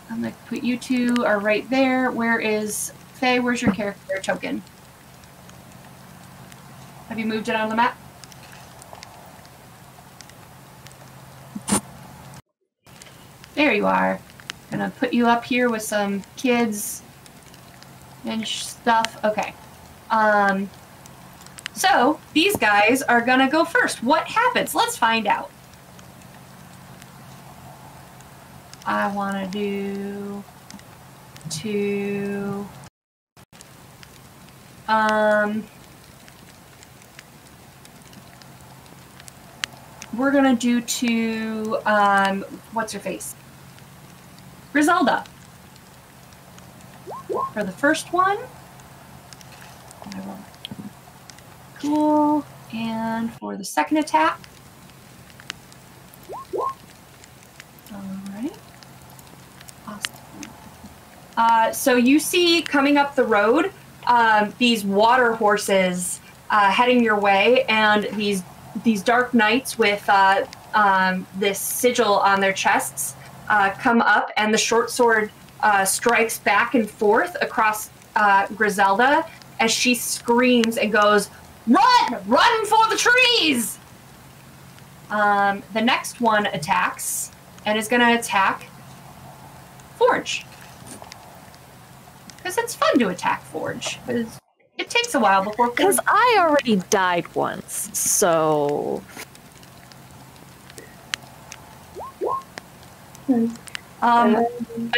I'm gonna put you two are right there. Where is Faye? Where's your character token? Have you moved it on the map? There you are. Gonna put you up here with some kids and stuff. Okay. So these guys are gonna go first. What happens? Let's find out. I wanna do 2. We're gonna do 2. What's her face? Griselda. For the first one. Cool. And for the second attack. Alright. Awesome. So you see coming up the road these water horses heading your way, and these dark knights with this sigil on their chests come up, and the short sword strikes back and forth across Griselda as she screams and goes, "Run! Run for the trees!" The next one attacks and is going to attack Forge. Because it's fun to attack Forge. Because it takes a while before... Because I already died once, so... A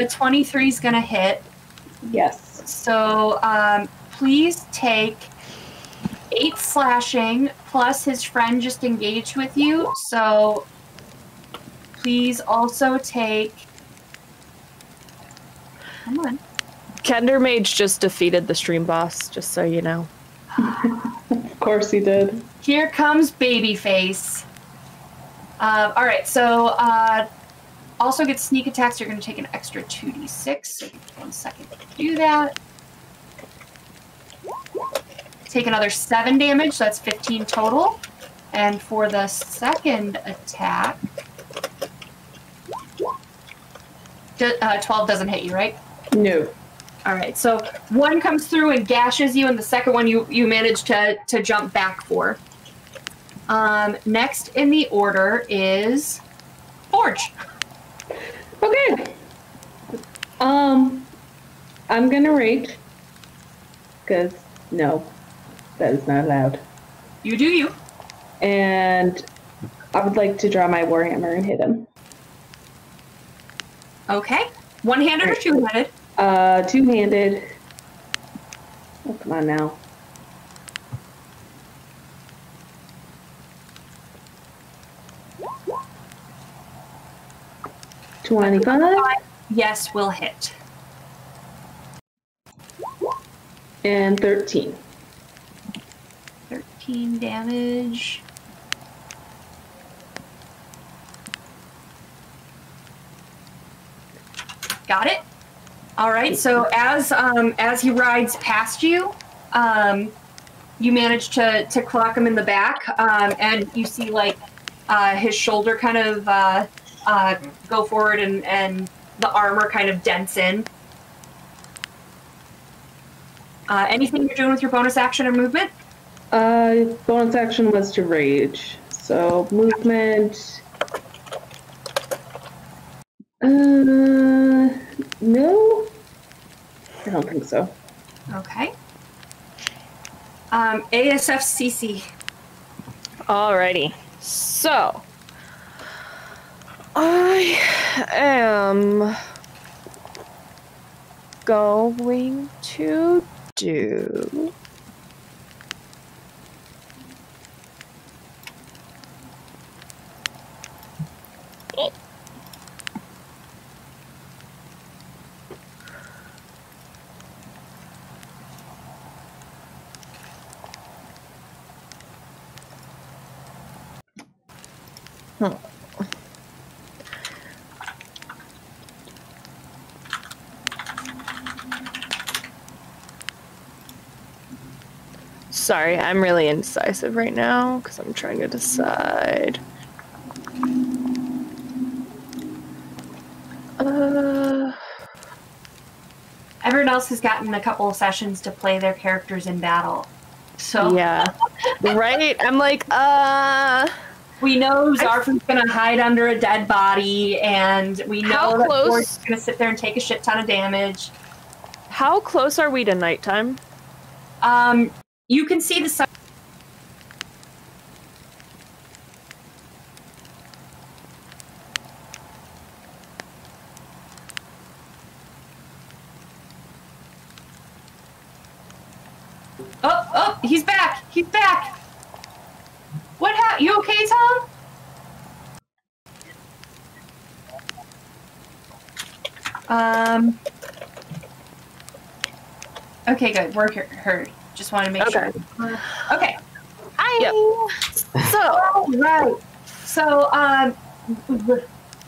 23 is going to hit. Yes. So please take 8 slashing, plus his friend just engaged with you. So please also take... Come on. Kender Mage just defeated the stream boss, just so you know. Of course he did. Here comes Babyface. Alright, so also get sneak attacks. You're going to take an extra 2d6. So give me 1 second to do that. Take another 7 damage, so that's 15 total. And for the second attack... 12 doesn't hit you, right? No. Alright, so 1 comes through and gashes you, and the second one you manage to jump back for. Next in the order is Forge. Okay. I'm gonna rage. Because, no, that is not allowed. You do you. And I would like to draw my Warhammer and hit him. Okay. One-handed or two-handed? Two-handed. Oh, come on now. $25. Yes, will hit. And 13. 13 damage. Got it. All right. So as he rides past you, you manage to clock him in the back, and you see like his shoulder kind of go forward, and the armor kind of dents in. Anything you're doing with your bonus action or movement? Bonus action was to rage. So movement. No? I don't think so. Okay. ASFCC. Alrighty. So, I am going to do... Sorry, I'm really indecisive right now because I'm trying to decide. else has gotten a couple of sessions to play their characters in battle. So Yeah. Right? I'm like, we know Zarfu's gonna hide under a dead body, and we How know that close- Ford's gonna sit there and take a shit ton of damage. how close are we to nighttime? You can see the sun. Oh, he's back! He's back! What happened? You okay, Tom? Okay, good. We're heard. Just want to make sure. Okay. Hi. Yep. So, All right. So,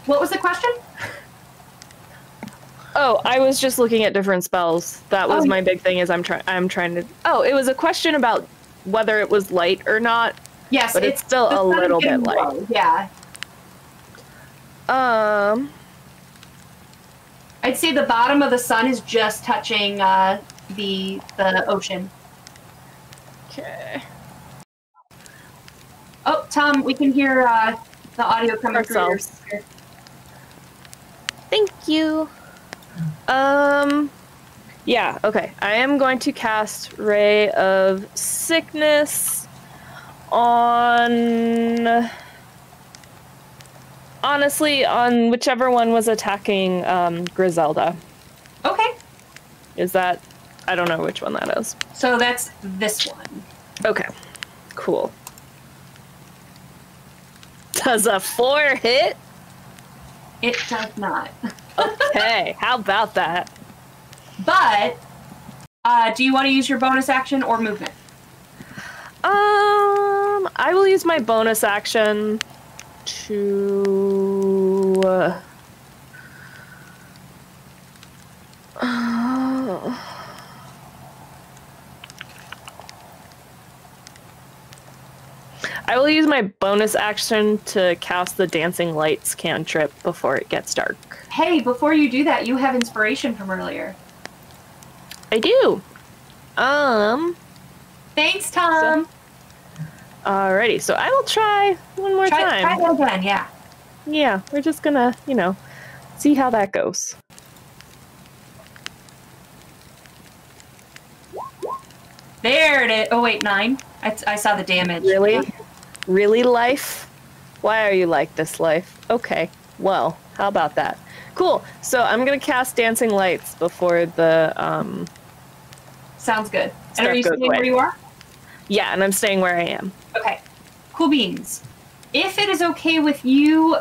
what was the question? oh, I was just looking at different spells. That was my big thing. Is I'm trying to. Oh, it was a question about whether it was light or not. Yes, But it's still the a sun is little bit getting light. low. Yeah. I'd say the bottom of the sun is just touching the ocean. Okay. Oh, Tom, we can hear the audio coming through your Ourselves. speaker. Thank you. Yeah, okay. I am going to cast Ray of Sickness on... Honestly, on whichever one was attacking Griselda. Okay. Is that... I don't know which one that is. So that's this one. Okay. Cool. Does a 4 hit? It does not. Okay, how about that? But, do you want to use your bonus action or movement? I will use my bonus action to... I will use my bonus action to cast the Dancing Lights cantrip before it gets dark. Hey, before you do that, you have inspiration from earlier. I do. Thanks, Tom. Alrighty, so I will try one more Try time. that again, yeah. Yeah, we're just gonna, see how that goes. There it is. Oh, wait, 9. I saw the damage. Really? Really, life? Why are you like this, life? Okay, well, how about that? Cool, so I'm gonna cast Dancing Lights before the, Sounds good. And Stuff are you goes staying where away. you are? Yeah, and I'm staying where I am. Okay. Cool beans. If it is okay with you,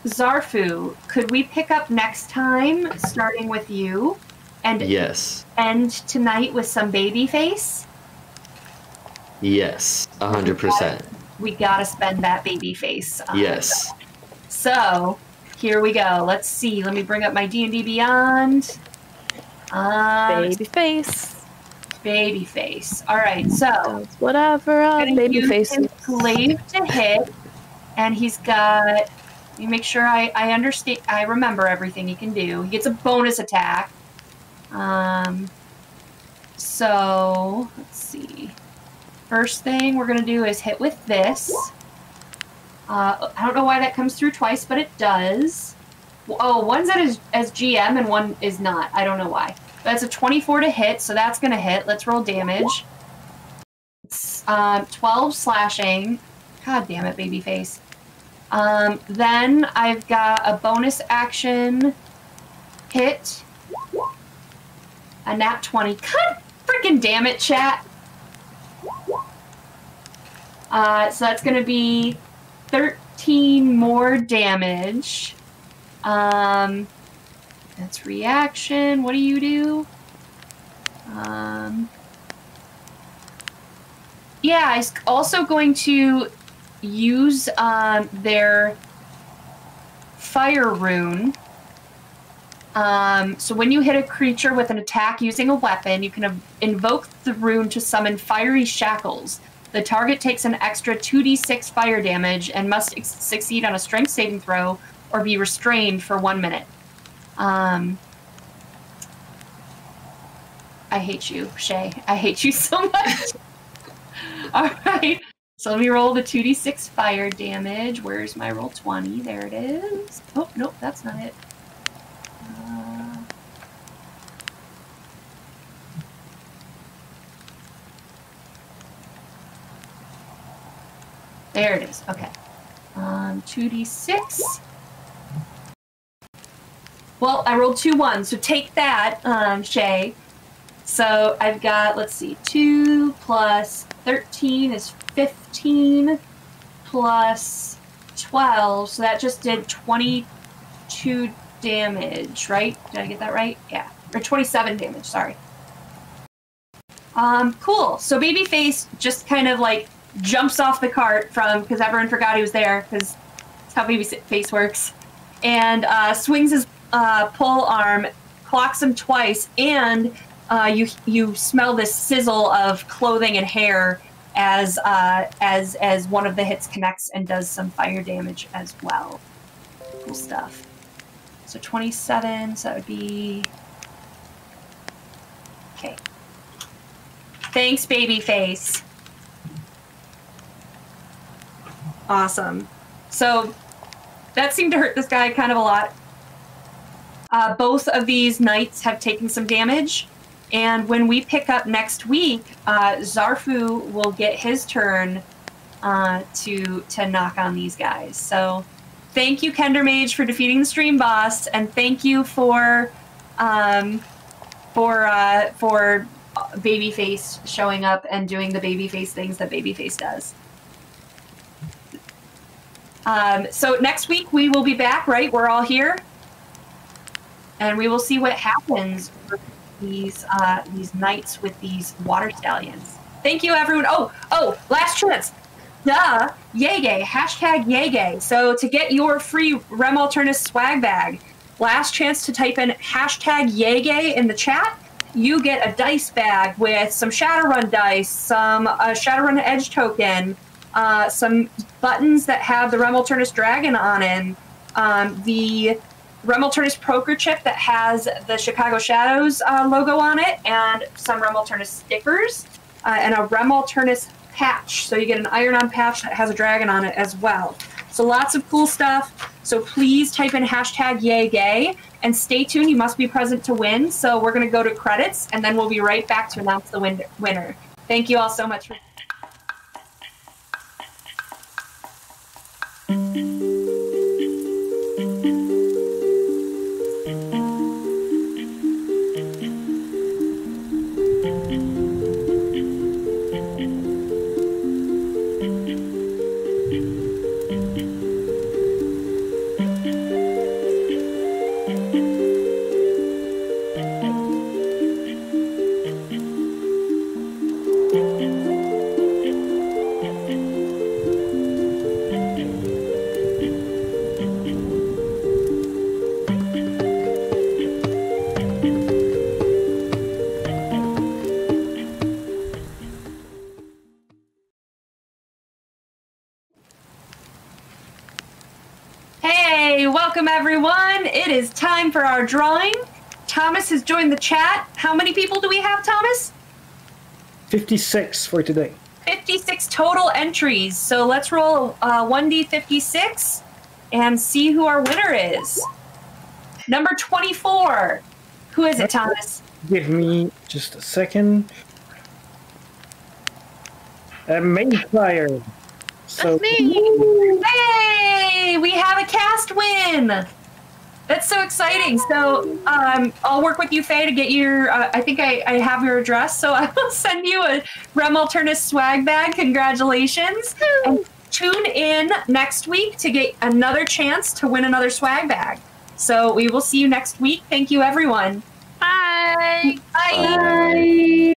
Zarfu, could we pick up next time, starting with you, and Yes. end tonight with some baby face? Yes. 100%. We gotta spend that baby face. Yes. So, here we go. Let's see. Let me bring up my D&D Beyond. Baby face. Baby face. All right, so Whatever, gonna baby use face. his glaive to hit, and he's got. Let me make sure I understand. I remember everything he can do. He gets a bonus attack. So let's see. First thing we're gonna do is hit with this. I don't know why that comes through twice, but it does. Oh, one's as GM and one is not. I don't know why. That's a 24 to hit, so that's gonna hit. Let's roll damage. It's 12 slashing. God damn it, babyface. Then I've got a bonus action hit. A nat 20. God freaking damn it, chat. So that's gonna be 13 more damage. That's reaction. What do you do? Yeah, I was also going to use their fire rune. So when you hit a creature with an attack using a weapon, you can invoke the rune to summon fiery shackles. The target takes an extra 2d6 fire damage and must succeed on a strength saving throw or be restrained for 1 minute. I hate you, Shay. I hate you so much. All right. So let me roll the 2d6 fire damage. Where's my roll 20? There it is. Oh, nope, that's not it. There it is. Okay. 2d6. Well, I rolled 2 1s, so take that, Shay. So I've got, let's see, 2 plus 13 is 15 plus 12, so that just did 22 damage, right? Did I get that right? Yeah. Or 27 damage, sorry. Cool. So Babyface just kind of like jumps off the cart because everyone forgot he was there, because that's how Babyface works, and swings his pole arm, clocks him twice, and you smell this sizzle of clothing and hair as one of the hits connects and does some fire damage as well. Cool stuff. So 27, so that would be... Okay. Thanks, Babyface. Awesome. So that seemed to hurt this guy kind of a lot. Both of these knights have taken some damage, and when we pick up next week, Zarfu will get his turn to knock on these guys. So thank you, Kender Mage, for defeating the stream boss, and thank you for Babyface showing up and doing the Babyface things that Babyface does. So next week we will be back, right? We're all here. And we will see what happens with these knights with these water stallions. Thank you, everyone. Oh, last chance. Duh. Yay-gay. Hashtag yay-gay. So to get your free Rem Alternus swag bag, last chance to type in hashtag yay-gay in the chat. You get a dice bag with some Shadowrun dice, some Shadowrun Edge token, some buttons that have the Rem Alternus dragon on it, the Rem Alternus poker chip that has the Chicago Shadows logo on it, and some Rem Alternus stickers, and a Rem Alternus patch. So you get an iron-on patch that has a dragon on it as well. So lots of cool stuff. So please type in hashtag yay-gay, and stay tuned. You must be present to win. So we're going to go to credits, and then we'll be right back to announce the winner. Thank you all so much for... Welcome, everyone. It is time for our drawing. Thomas has joined the chat. How many people do we have, Thomas? 56 for today. 56 total entries. So let's roll 1d56 and see who our winner is. Number 24. Who is it, Thomas? Give me just a second. Mainfire. So, That's me! Hey! We have a cast win! That's so exciting. So I'll work with you, Faye, to get your... I think I have your address, so I will send you a Rem Alternus swag bag. Congratulations. And tune in next week to get another chance to win another swag bag. So we will see you next week. Thank you, everyone. Bye! Bye! Bye.